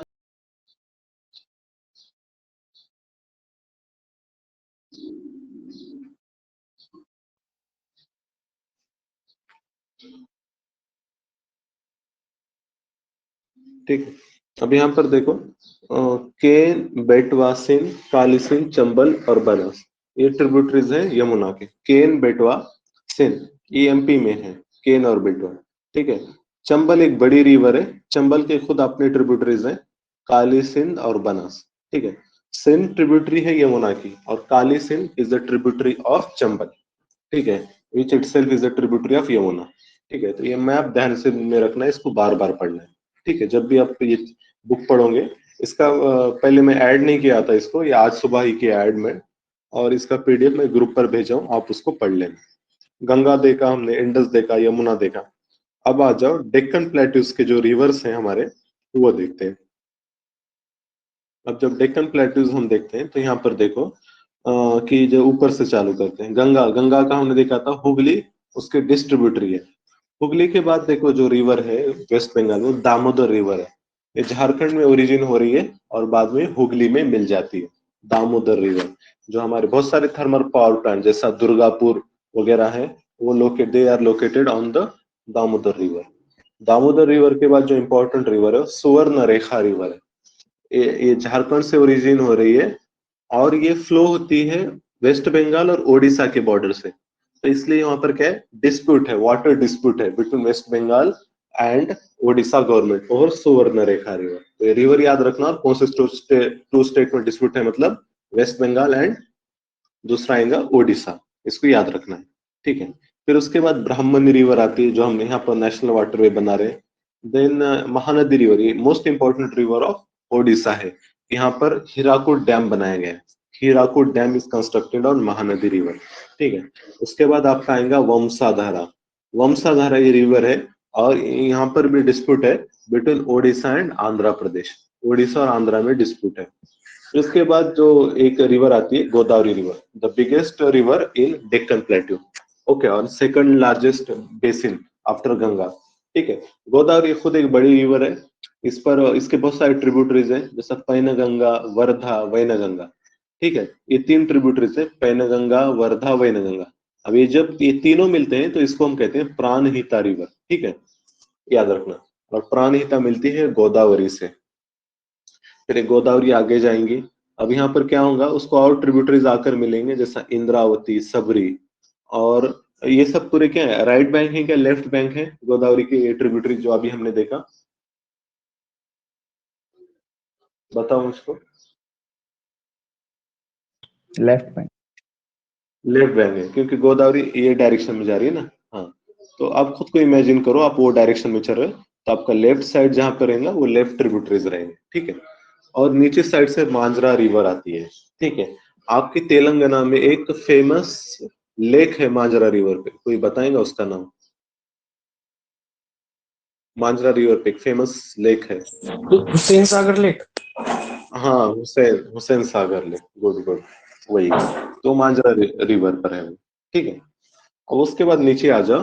ठीक है, अब यहाँ पर देखो केन, बेटवा, सिंध, काली सिंध, चंबल और बनास, ये ट्रिब्यूटरीज हैं यमुना के। केन, बेटवा, सिंध, ये एमपी में है, केन और बेटवा। ठीक है, चंबल एक बड़ी रिवर है, चंबल के खुद अपने ट्रिब्यूटरीज हैं, काली सिंध और बनास। ठीक है, सिंध ट्रिब्यूटरी है यमुना की, और Kali Sindh is the tributary of Chambal. ठीक है, which itself is the tributary of Yamuna. ठीक है, तो ये मैप ध्यान से में रखना है, इसको बार बार पढ़ना है। ठीक है, जब भी आप ये बुक पढ़ोगे, इसका पहले मैं ऐड नहीं किया था इसको, ये आज सुबह ही किया ऐड में, और इसका पीडीएफ मैं ग्रुप पर भेजा हूँ, आप उसको पढ़ लेना। गंगा देखा हमने, इंडस देखा, यमुना देखा। अब आ जाओ डेक्कन प्लेट्यूज के जो रिवर्स हैं हमारे, वो देखते हैं। अब जब डेक्कन प्लेट्यूज हम देखते हैं, तो यहाँ पर देखो कि जो ऊपर से चालू करते हैं, गंगा, गंगा का हमने देखा था हुगली, उसके डिस्ट्रीब्यूटरी है। हुगली के बाद देखो जो रिवर है वेस्ट बंगाल में, दामोदर रिवर है। ये झारखंड में ओरिजिन हो रही है और बाद में हुगली में मिल जाती है। दामोदर रिवर, जो हमारे बहुत सारे थर्मल पावर प्लांट जैसा दुर्गापुर वगैरह है, वो locate, they are located on the Damodar river. Damodar river के बाद जो इंपॉर्टेंट रिवर है सुवर्ण रेखा रिवर है। ये झारखंड से ओरिजिन हो रही है, और ये फ्लो होती है वेस्ट बंगाल और ओडिशा के बॉर्डर से। तो इसलिए वहां पर क्या है, डिस्प्यूट है, वाटर डिस्प्यूट है between west Bengal and Odisha government और सुवर्ण रेखा रिवर। तो ये रिवर याद रखना, और कौन से टू स्टेट में डिस्प्यूट है, मतलब वेस्ट बंगाल एंड दूसरा आएगा ओडिशा, इसको याद रखना है। ठीक है, फिर उसके बाद ब्राह्मणी रिवर आती है, जो हम यहाँ पर नेशनल वाटरवे बना रहे हैं। देन महानदी रिवर, ये most important river of Odisha है। यहाँ पर हीराकुड डैम बनाया गया है। Hirakud dam is constructed on Mahanadi river. ठीक है, उसके बाद आपका आएगा वंशाधारा। वंशाधारा ये रिवर है, और यहाँ पर भी डिस्प्यूट है बिटवीन ओडिशा एंड आंध्र प्रदेश। ओडिशा और आंध्रा में डिस्प्यूट है। उसके बाद जो एक रिवर आती है Godavari river, the biggest river in Deccan plateau. Okay, और second largest basin after Ganga. ठीक है, गोदावरी खुद एक बड़ी रिवर है। इस पर इसके बहुत सारे ट्रिब्यूटरीज हैं, जैसा पैनगंगा, वर्धा, वैनगंगा। ठीक है, ये तीन ट्रिब्यूटरीज है, पैनगंगा, वर्धा, वैनगंगा। अब ये जब ये तीनों मिलते हैं तो इसको हम कहते हैं प्राणहिता रिवर। ठीक है, याद रखना। और प्राणहिता मिलती है गोदावरी से। फिर ये गोदावरी आगे जाएंगी, अब यहाँ पर क्या होगा, उसको और ट्रिब्यूटरीज आकर मिलेंगे, जैसा इंद्रावती, सबरी, और ये सब पूरे क्या है, राइट बैंक है क्या लेफ्ट बैंक है गोदावरी के ट्रिब्यूटरी जो अभी हमने देखा? बताओ मुझको। Left bank. लेफ्ट बैंक है, क्योंकि गोदावरी ये डायरेक्शन में जा रही है ना। हाँ, तो आप खुद को इमेजिन करो, आप वो डायरेक्शन में चल रहे हो, तो आपका लेफ्ट साइड जहां पर रहेगा वो लेफ्ट ट्रिब्यूटरीज रहेंगे, ठीक है। और नीचे साइड से मांजरा रिवर आती है, ठीक है। आपकी तेलंगाना में एक फेमस लेक है मांजरा रिवर पे, कोई बताएगा उसका नाम? मांजरा रिवर पे एक फेमस लेक है। हुसैन सागर लेक। हाँ, Hussain Hussain Sagar lake, good good, वही। तो मांजरा रिवर पर है वो, ठीक है। और उसके बाद नीचे आ जाओ,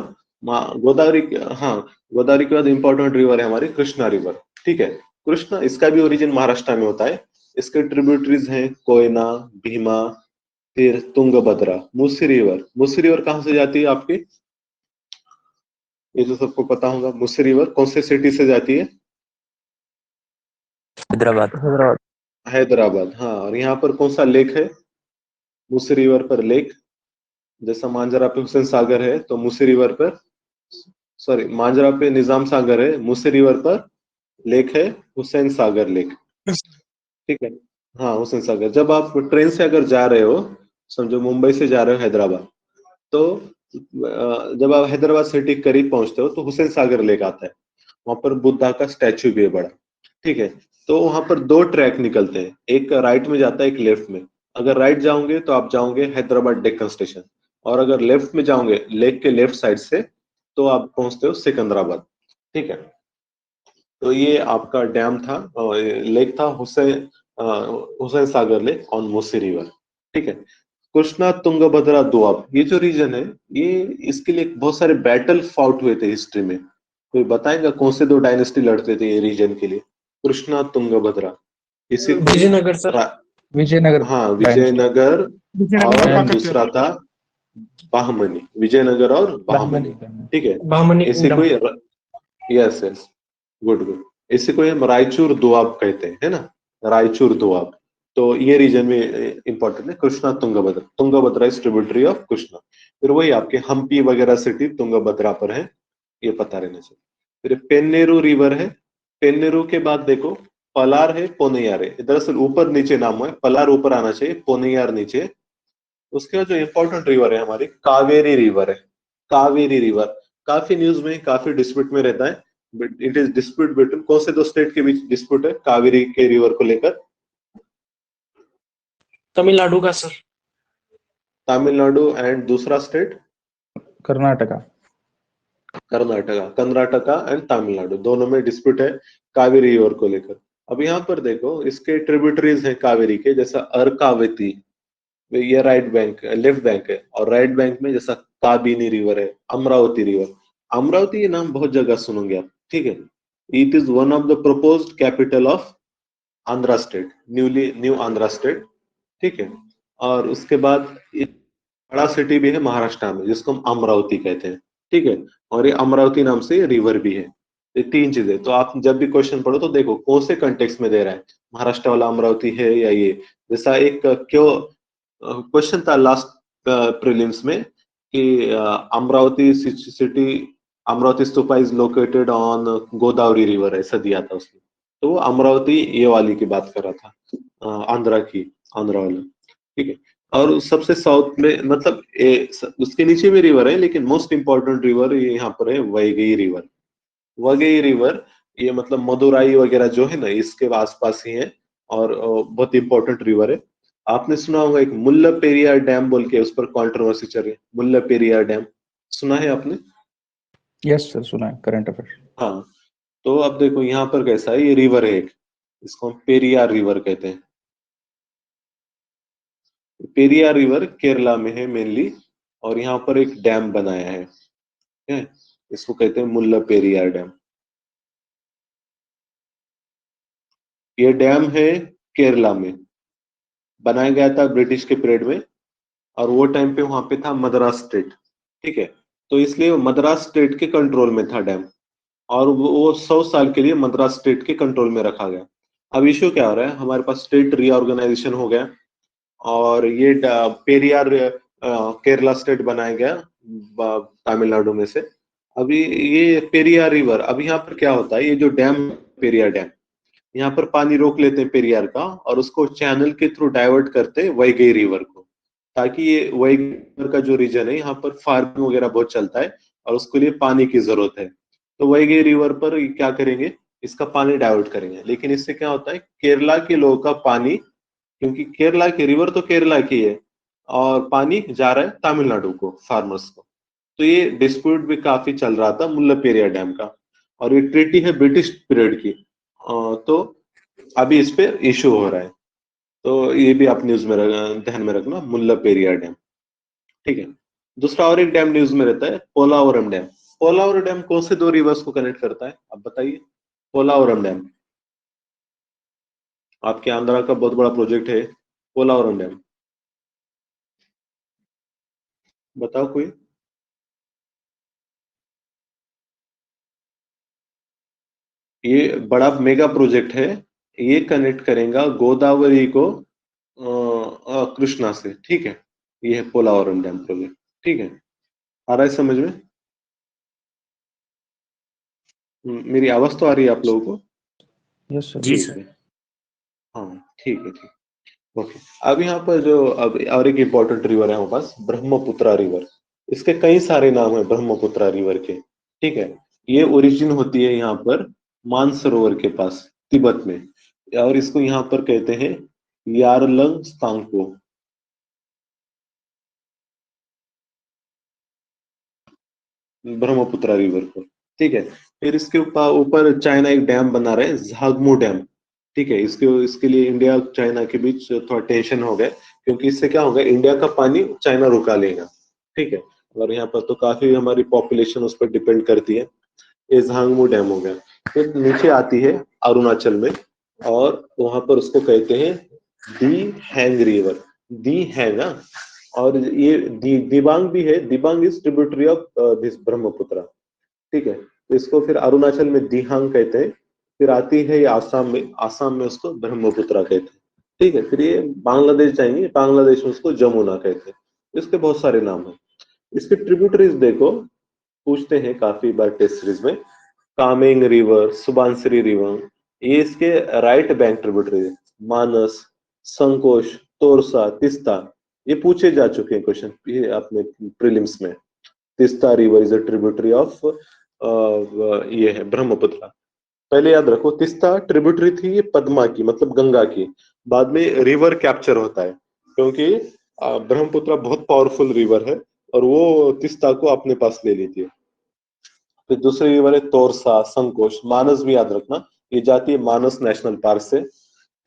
गोदावरी, हाँ, गोदावरी के बाद इंपॉर्टेंट रिवर है हमारी कृष्णा रिवर, ठीक है। कृष्णा, इसका भी ओरिजिन महाराष्ट्र में होता है। इसके ट्रिब्यूटरीज हैं कोयना, भीमा, फिर तुंगभद्रा, मूसी रिवर। मूसी रिवर कहाँ से जाती है आपकी? ये तो सबको पता होगा। मूसी रिवर कौन से सिटी से जाती है? हैदराबाद। हैदराबाद, हाँ। और यहाँ पर कौन सा लेक है मूसी रिवर पर? लेक, जैसा मांजरा पे हुसैन सागर है, तो मूसी रिवर पर, सॉरी, मांजरा पे निजाम सागर है, मूसी रिवर पर लेक है हुसैन सागर लेक, ठीक है। हाँ, हुसैन सागर। जब आप ट्रेन से अगर जा रहे हो, समझो मुंबई से जा रहे हो हैदराबाद, तो जब आप हैदराबाद सिटी के करीब पहुंचते हो तो हुसैन सागर लेक आता है। वहां पर बुद्धा का स्टैचू भी है बड़ा, ठीक है। तो वहां पर दो ट्रैक निकलते हैं, एक राइट में जाता है, एक लेफ्ट में। अगर राइट जाओगे तो आप जाओगे हैदराबाद डेक्कन स्टेशन, और अगर लेफ्ट में जाओगे लेक के लेफ्ट साइड से, तो आप पहुंचते हो सिकंदराबाद, ठीक है। तो ये आपका डैम था, लेक था Hussain Sagar lake on Musi river, ठीक है। कृष्णा तुंगभद्रा दोआब, ये जो रीजन है, ये इसके लिए बहुत सारे बैटल फाउट हुए थे हिस्ट्री में। कोई बताएगा कौन से दो डायनेस्टी लड़ते थे ये रीजन के लिए? कृष्णा तुंगभद्रा, इसी को विजयनगर सर। विजयनगर हाँ, डायनेस्टी। विजयनगर, विजयनगर और काका दूसरा था बाहमनी, विजयनगर और बाहमनी, ठीक है। बामनी इसी किंगडम। को, यस यस, गुड गुड, इसी को हम रायचूर दोआब कहते हैं, है ना, रायचूर दोआब। तो ये रीजन में इंपॉर्टेंट है Krishna Tungabhadra. Tungabhadra is tributary of Krishna. फिर वही आपके हम्पी वगैरह सिटी तुंगभद्रा पर है, ये पता रहना चाहिए। फिर पेन्नेरू रिवर है। पेन्नेरू के बाद देखो पलार है, पोन्नैयार है। दरअसल ऊपर नीचे नाम है, पलार ऊपर आना चाहिए, पोन्नैयार नीचे। उसके बाद जो इंपॉर्टेंट रिवर है हमारी कावेरी रिवर है। कावेरी रिवर काफी न्यूज में, काफी डिस्प्यूट में रहता है, but it is dispute between कौन से दो स्टेट के बीच डिस्प्यूट है कावेरी के रिवर को लेकर? तमिलनाडु का सर। तमिलनाडु एंड दूसरा स्टेट? कर्नाटका। कर्नाटका एंड तमिलनाडु, दोनों में डिस्प्यूट है कावेरी रिवर को लेकर। अब यहाँ पर देखो इसके ट्रिब्यूटरीज हैं कावेरी के, जैसा अर्कावती, ये राइट बैंक, लेफ्ट बैंक है। और राइट बैंक में जैसा काबिनी रिवर है, अमरावती रिवर। अमरावती ये नाम बहुत जगह सुनोगे आप, ठीक है। It is one of the proposed capital of Andhra state, new Andhra state, ठीक है। और उसके बाद एक बड़ा सिटी भी है महाराष्ट्र में जिसको हम अमरावती कहते हैं, ठीक है। और ये अमरावती नाम से रिवर भी है। ये तीन चीजें, तो आप जब भी क्वेश्चन पढ़ो तो देखो कौन से कंटेक्स्ट में दे रहा है, महाराष्ट्र वाला अमरावती है या ये। जैसा एक क्यों क्वेश्चन था लास्ट प्रीलिम्स में कि Amravati city, Amravati stupa is located on Godavari river, ऐसा दिया था उसने। तो वो अमरावती ये वाली की बात कर रहा था, आंध्रा की, आंध्रा वाला, ठीक है। और सबसे साउथ में, मतलब उसके नीचे भी रिवर है, लेकिन मोस्ट इंपॉर्टेंट रिवर ये यहाँ पर है वैगई रिवर। वैगई रिवर ये मतलब मदुराई वगैरह जो है ना, इसके आसपास ही है, और बहुत इंपॉर्टेंट रिवर है। आपने सुना होगा एक मुल्ला पेरियार डैम बोल के, उस पर कंट्रोवर्सी चल रही है, मुल्ला पेरियार डैम, सुना है आपने? यस सर, सुना है, करंट अफेयर। हाँ, तो अब देखो यहाँ पर कैसा है, ये रिवर है एक, इसको हम पेरियार रिवर कहते हैं। पेरियार रिवर केरला में है मेनली, और यहाँ पर एक डैम बनाया है, ठीक है, इसको कहते हैं मुल्ला पेरियार डैम। ये डैम है केरला में, बनाया गया था ब्रिटिश के पीरियड में, और वो टाइम पे वहां पे था मद्रास स्टेट, ठीक है। तो इसलिए मद्रास स्टेट के कंट्रोल में था डैम, और वो 100 साल के लिए मद्रास स्टेट के कंट्रोल में रखा गया। अब इश्यू क्या हो रहा है, हमारे पास स्टेट रीऑर्गेनाइजेशन हो गया और ये पेरियार केरला स्टेट बनाया गया तमिलनाडु में से। अभी ये पेरियार रिवर, अब यहाँ पर क्या होता है, ये जो डैम पेरियार डैम, यहाँ पर पानी रोक लेते हैं पेरियार का और उसको चैनल के थ्रू डाइवर्ट करते हैं वैगई रिवर को, ताकि ये वैगई रिवर का जो रीजन है यहाँ पर फार्मिंग वगैरह बहुत चलता है और उसके लिए पानी की जरूरत है। तो वैगई रिवर पर ये क्या करेंगे, इसका पानी डाइवर्ट करेंगे। लेकिन इससे क्या होता है, केरला के लोगों का पानी, क्योंकि केरला की रिवर तो केरला की है और पानी जा रहा है तमिलनाडु को, फार्मर्स को। तो ये डिस्प्यूट भी काफी चल रहा था मुल्लापेरियार डैम का, और ये ट्रीटी है ब्रिटिश पीरियड की। तो अभी इस पे इशू हो रहा है, तो ये भी आप न्यूज में ध्यान में रखना, मुल्लापेरियार डैम। ठीक है। दूसरा और एक डैम न्यूज में रहता है, पोलावरम डैम। पोलावरम डैम कौन से दो रिवर्स को कनेक्ट करता है, आप बताइए। पोलावरम डैम आपके आंध्रा का बहुत बड़ा प्रोजेक्ट है, पोलावरम डैम, बताओ कोई। ये बड़ा मेगा प्रोजेक्ट है, ये कनेक्ट करेगा गोदावरी को कृष्णा से। ठीक है, ये है पोलावरम डैम प्रोजेक्ट। ठीक है, आ रहा है समझ में? मेरी आवाज तो आ रही है आप लोगों को? Yes sir. जी ठीक सर। है, हाँ ठीक है, ठीक। ओके, अब यहाँ पर जो अब और एक इम्पोर्टेंट रिवर है हमारे पास, ब्रह्मपुत्रा रिवर। इसके कई सारे नाम है ब्रह्मपुत्रा रिवर के। ठीक है, ये ओरिजिन होती है यहाँ पर मानसरोवर के पास, तिब्बत में, और इसको यहाँ पर कहते हैं यारलंग स्तांगपो, ब्रह्मपुत्रा रिवर को। ठीक है, फिर इसके ऊपर चाइना एक डैम बना रहे हैं, झागमू डैम। ठीक है, इसके लिए इंडिया और चाइना के बीच थोड़ा टेंशन हो गया, क्योंकि इससे क्या होगा, इंडिया का पानी चाइना रुका लेगा। ठीक है, और यहाँ पर तो काफी हमारी पॉपुलेशन उस पर डिपेंड करती है। ये झांगमू डैम हो गया। फिर नीचे आती है अरुणाचल में, और वहां पर उसको कहते हैं दी हैंग रिवर। दी हैंग, हाँ? और ये दिबांग भी है, Dibang is tributary of this Brahmaputra. ठीक है, तो इसको फिर अरुणाचल में दिहांग कहते हैं। फिर आती है ये आसाम में, आसाम में उसको ब्रह्मपुत्र कहते हैं। ठीक है, फिर ये बांग्लादेश जाएंगे, बांग्लादेश में उसको जमुना कहते हैं। इसके बहुत सारे नाम है। इसके ट्रिब्यूटरीज देखो, पूछते हैं काफी बार टेस्ट सीरीज में, कामेंग रिवर, सुबानसिरी रिवर, ये इसके राइट बैंक ट्रिब्यूटरी है। मानस, संकोश, तोरसा, तिस्ता, ये पूछे जा चुके हैं क्वेश्चन ये अपने प्रीलिम्स में। Teesta river is a tributary of ये है ब्रह्मपुत्र। पहले याद रखो, तिस्ता ट्रिब्यूटरी थी ये पद्मा की, मतलब गंगा की। बाद में रिवर कैप्चर होता है, क्योंकि ब्रह्मपुत्र बहुत पावरफुल रिवर है और वो तिस्ता को अपने पास ले लेती है। फिर दूसरी रिवर है तोरसा, संकोश, मानस भी याद रखना, ये जाती है मानस नेशनल पार्क से।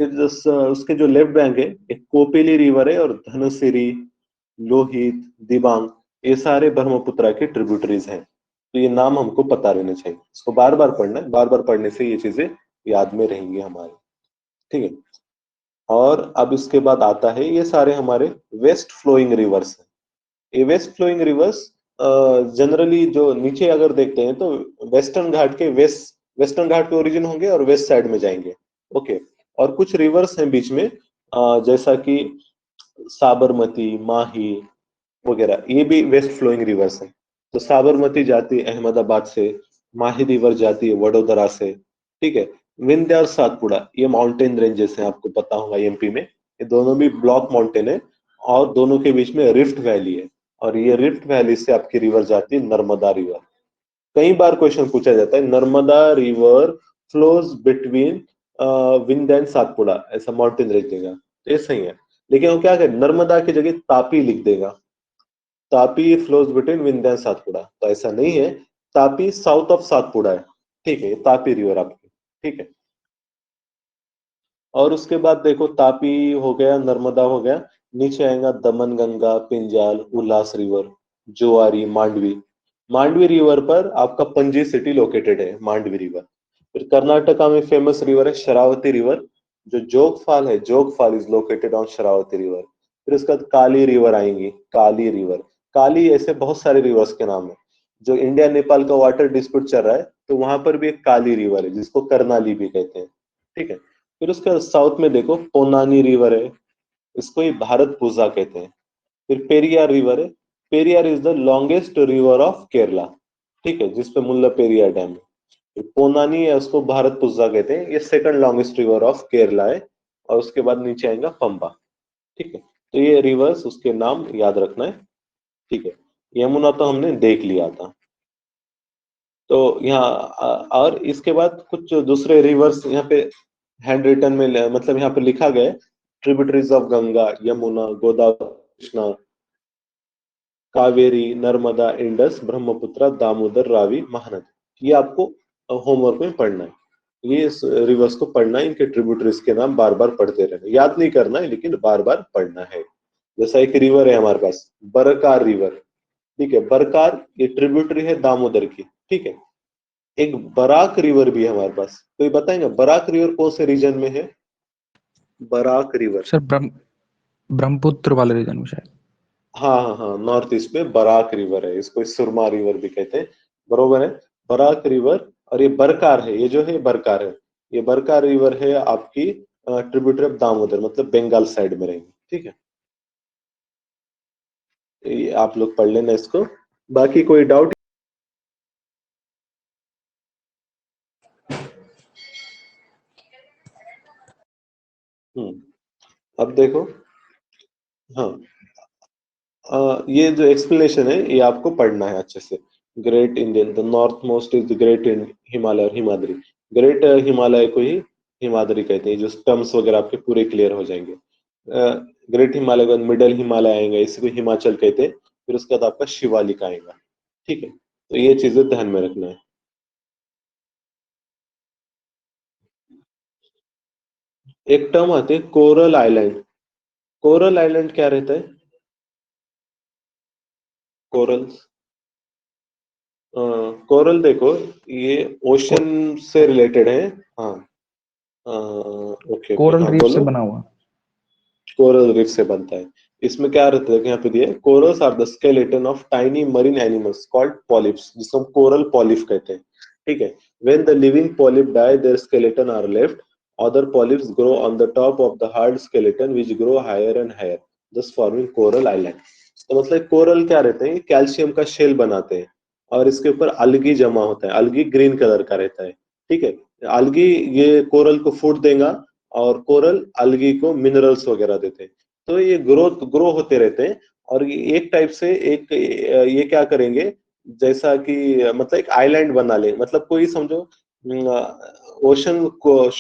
फिर उसके जो लेफ्ट बैंक है, एक कोपेली रिवर है, और धनसिरी, लोहित, दिबांग, ये सारे ब्रह्मपुत्र के ट्रिब्यूटरीज हैं। तो ये नाम हमको पता रहने चाहिए, इसको बार बार पढ़ना है, बार बार पढ़ने से ये चीजें याद में रहेंगी हमारे। ठीक है, और अब इसके बाद आता है, ये सारे हमारे वेस्ट फ्लोइंग रिवर्स हैं। ये वेस्ट फ्लोइंग रिवर्स जनरली जो नीचे अगर देखते हैं तो वेस्टर्न घाट के वेस्टर्न घाट के ओरिजिन होंगे और वेस्ट साइड में जाएंगे। ओके, और कुछ रिवर्स हैं बीच में, जैसा कि साबरमती, माही वगैरह, ये भी वेस्ट फ्लोइंग रिवर्स है। तो साबरमती जाती है अहमदाबाद से, माही रिवर जाती है वडोदरा से। ठीक है, विंध्य और सातपुड़ा ये माउंटेन रेंजेस हैं, आपको पता होगा एमपी में, ये दोनों भी ब्लॉक माउंटेन है, और दोनों के बीच में रिफ्ट वैली है, और ये रिफ्ट वैली से आपकी रिवर जाती है नर्मदा रिवर। कई बार क्वेश्चन पूछा जाता है, Narmada river flows between Vindhya and Satpura, ऐसा माउंटेन रेंज देगा, तो ये सही है। लेकिन वो क्या करे, नर्मदा की जगह तापी लिख देगा, Tapi flows between Vindhya and Satpura, तो ऐसा नहीं है, तापी साउथ ऑफ सातपुड़ा है। ठीक है, तापी रिवर आपकी। ठीक है, और उसके बाद देखो, तापी हो गया, नर्मदा हो गया, नीचे आएगा दमन गंगा, पिंजाल, उल्लास रिवर, जोआरी, मांडवी। मांडवी रिवर पर आपका पणजी सिटी लोकेटेड है, मांडवी रिवर। फिर कर्नाटका में फेमस रिवर है शरावती रिवर, जो जोग फॉल है, जोग fall is located on Sharavati river. फिर उसके बाद काली रिवर आएंगी, काली रिवर। काली, ऐसे बहुत सारे रिवर्स के नाम है। जो इंडिया नेपाल का वाटर डिस्प्यूट चल रहा है, तो वहां पर भी एक काली रिवर है, जिसको करनाली भी कहते हैं। ठीक है, फिर उसके साउथ में देखो पोनानी रिवर है, इसको ही भारत पूजा कहते हैं। फिर पेरियार रिवर है, Periyar is the longest river of Kerala, ठीक है, जिसपे मुल्ला पेरियार डैम है। फिर पोनानी है, उसको भारत पूजा कहते हैं, ये second longest river of Kerala है। और उसके बाद नीचे आएगा पंबा, ठीक है। तो ये रिवर्स उसके नाम याद रखना है, ठीक है। यमुना तो हमने देख लिया था। तो यहाँ और इसके बाद कुछ दूसरे रिवर्स यहाँ पे हैंड रिटन में मतलब यहाँ पे लिखा गया है, tributaries of Ganga, Yamuna, Godavari, Krishna, Kaveri, Narmada, Indus, Brahmaputra, Damodar, Ravi, Mahanadi. ये आपको होमवर्क में पढ़ना है। ये रिवर्स को पढ़ना है, इनके ट्रिब्यूटरीज के नाम बार बार पढ़ते रहना, याद नहीं करना है लेकिन बार बार पढ़ना है। जैसा एक रिवर है हमारे पास, बरकार रिवर, ठीक है, बरकार ये ट्रिब्यूटरी है दामोदर की, ठीक है। एक बराक रिवर भी है हमारे पास, तो ये बताएंगे बराक रिवर कौन से रीजन में है? बराक रिवर, सर ब्रह्मपुत्र वाले रीजन में शायद। हाँ हाँ हाँ, नॉर्थ ईस्ट में बराक रिवर है, इसको सुरमा रिवर भी कहते हैं, बरोबर है, बराक रिवर। और ये बरकार है, ये जो है बरकार है, ये बरकार रिवर है आपकी ट्रिब्यूटरी ऑफ दामोदर, मतलब बंगाल साइड में रहेंगे, ठीक है। ये आप लोग पढ़ लेना इसको। बाकी कोई डाउट? अब देखो, हाँ, ये जो एक्सप्लेनेशन है ये आपको पढ़ना है अच्छे से। Great Indian, the north most is the great in Himalaya और हिमाद्री। ग्रेट हिमालय को ही हिमाद्री कहते हैं, जो टर्म्स वगैरह आपके पूरे क्लियर हो जाएंगे। ग्रेट हिमालय का मिडल हिमालय आएगा, इसको हिमाचल कहते हैं। फिर उसके बाद आपका शिवालिक आएगा, ठीक है। तो ये चीजें ध्यान में रखना है। एक टर्म आते हैं कोरल आइलैंड। कोरल आइलैंड क्या रहता है? कोरल, कोरल देखो, ये ओशन से रिलेटेड है। हाँ, ओके ओके, कोरल हाँ रीफ से बोलो। बना हुआ। कोरल रीफ से बनता है। इसमें क्या रहता है कि यहाँ पे दिया corals are the skeleton of tiny marine animals called polyps, जिसको हम कोरल पॉलिप कहते हैं, ठीक है। When the living polyp die their skeleton are left, other polyps grow on the top of the hard skeleton which grow higher and higher, thus forming coral island. तो मतलब coral क्या रहते हैं, calcium का शेल बनाते हैं और इसके ऊपर अलगी जमा होता है, अलगी ग्रीन कलर का रहता है, ठीक है। अलगी ये कोरल को फूड देगा और कोरल अलगी को मिनरल्स वगैरह देते हैं। तो ये ग्रो होते रहते हैं। और ये एक टाइप से एक ये क्या करेंगे, जैसा कि मतलब एक आइलैंड बना ले, मतलब कोई समझो ओशन को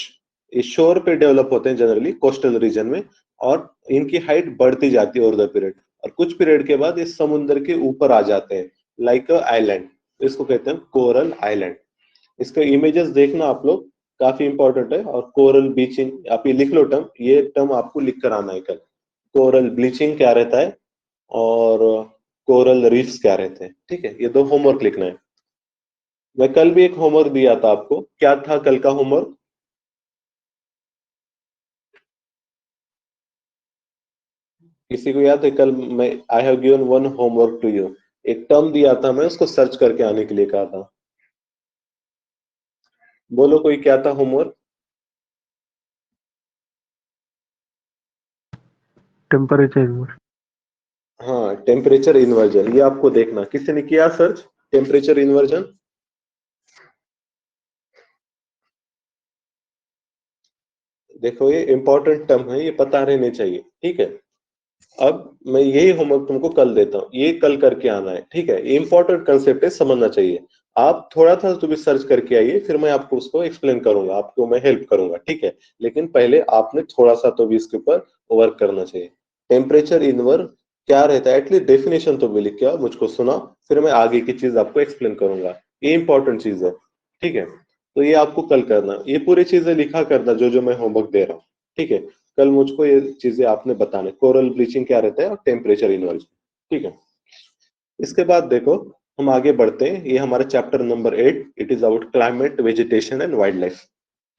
शोर पे डेवलप होते हैं जनरली कोस्टल रीजन में, और इनकी हाइट बढ़ती जाती है ओवर द पीरियड, और कुछ पीरियड के बाद ये समुद्र के ऊपर आ जाते हैं लाइक अ आइलैंड। इसको कहते हैं कोरल आइलैंड। इसका इमेजेस देखना आप लोग, काफी इंपॉर्टेंट है। और कोरल ब्लीचिंग आप ये लिख लो टर्म, ये टर्म आपको लिख कर आना है कल। कोरल ब्लीचिंग क्या रहता है और कोरल रीफ्स क्या रहते हैं, ठीक है। ये दो होमवर्क लिखना है। मैं कल भी एक होमवर्क दिया था आपको, क्या था कल का होमवर्क? किसी को याद है? कल मैं I have given one homework to you, एक टर्म दिया था मैं, उसको सर्च करके आने के लिए कहा था। बोलो कोई, क्या था होमवर्क? टेम्परेचर। हाँ, टेम्परेचर इन्वर्जन, ये आपको देखना। किसी ने किया सर्च टेम्परेचर इन्वर्जन? देखो ये इंपॉर्टेंट टर्म है, ये पता रहने चाहिए, ठीक है। अब मैं यही होमवर्क तुमको कल देता हूँ, ये कल करके आना है, ठीक है। ये इंपॉर्टेंट कंसेप्ट है, समझना चाहिए। आप थोड़ा था तो भी सर्च करके आइए, फिर मैं आपको उसको एक्सप्लेन करूंगा, आपको मैं हेल्प करूंगा, ठीक है। लेकिन पहले आपने थोड़ा सा तो भी इसके ऊपर वर्क करना चाहिए। टेम्परेचर इनवर्स क्या रहता है, एटलीस्ट डेफिनेशन तो भी लिख के आओ, मुझको सुना, फिर मैं आगे की चीज आपको एक्सप्लेन करूंगा। ये इंपॉर्टेंट चीज है, ठीक है। तो ये आपको कल करना, ये पूरी चीजें लिखा करना जो जो मैं होमवर्क दे रहा हूँ, ठीक है। कल मुझको ये चीजें आपने बताने, कोरल ब्लीचिंग क्या रहता है और टेम्परेचर इन्वर्जन, ठीक है। इसके बाद देखो, हम आगे बढ़ते हैं। ये हमारा chapter number 8, it is about climate, vegetation and wild life,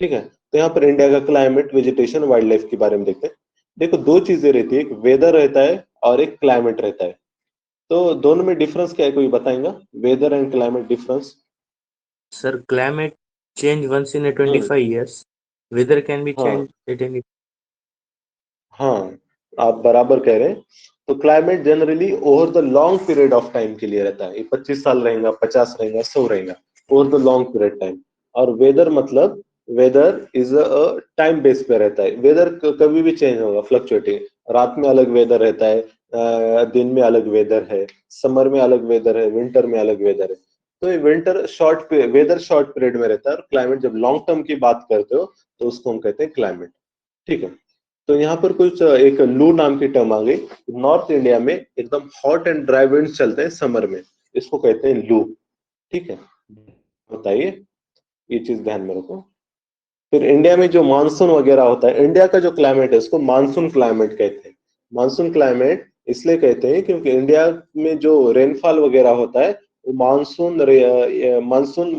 ठीक है। तो यहाँ पर इंडिया का क्लाइमेट, वेजिटेशन, वाइल्ड लाइफ के बारे में देखते हैं। देखो दो चीजें रहती है, एक वेदर रहता है और एक क्लाइमेट रहता है। तो दोनों में डिफरेंस क्या है, कोई बताएगा? Weather and climate difference. Sir, climate change once in a 25 years, weather can be हाँ changed at any. हाँ, आप बराबर कह रहे हैं। तो climate generally over the long period of time के लिए रहता है, ये 25 साल रहेगा, 50 रहेगा, 100 रहेगा, over the long period time. और वेदर मतलब weather is a time base पे रहता है। वेदर कभी भी चेंज होगा, फ्लक्चुएटिंग। रात में अलग वेदर रहता है, दिन में अलग वेदर है, समर में अलग वेदर है, विंटर में अलग वेदर है। तो ये winter short weather short period में रहता है, और क्लाइमेट जब लॉन्ग टर्म की बात करते हो तो उसको हम कहते हैं क्लाइमेट। ठीक है। तो यहाँ पर कुछ एक लू नाम की टर्म आ गई। नॉर्थ इंडिया में एकदम हॉट एंड ड्राई विंड चलते हैं समर में, इसको कहते हैं लू। ठीक है, बताइए, ये चीज ध्यान में रखो। फिर इंडिया में जो मानसून वगैरह होता है, इंडिया का जो क्लाइमेट है उसको मानसून क्लाइमेट कहते हैं। मानसून क्लाइमेट इसलिए कहते हैं क्योंकि इंडिया में जो रेनफॉल वगैरह होता है वो मानसून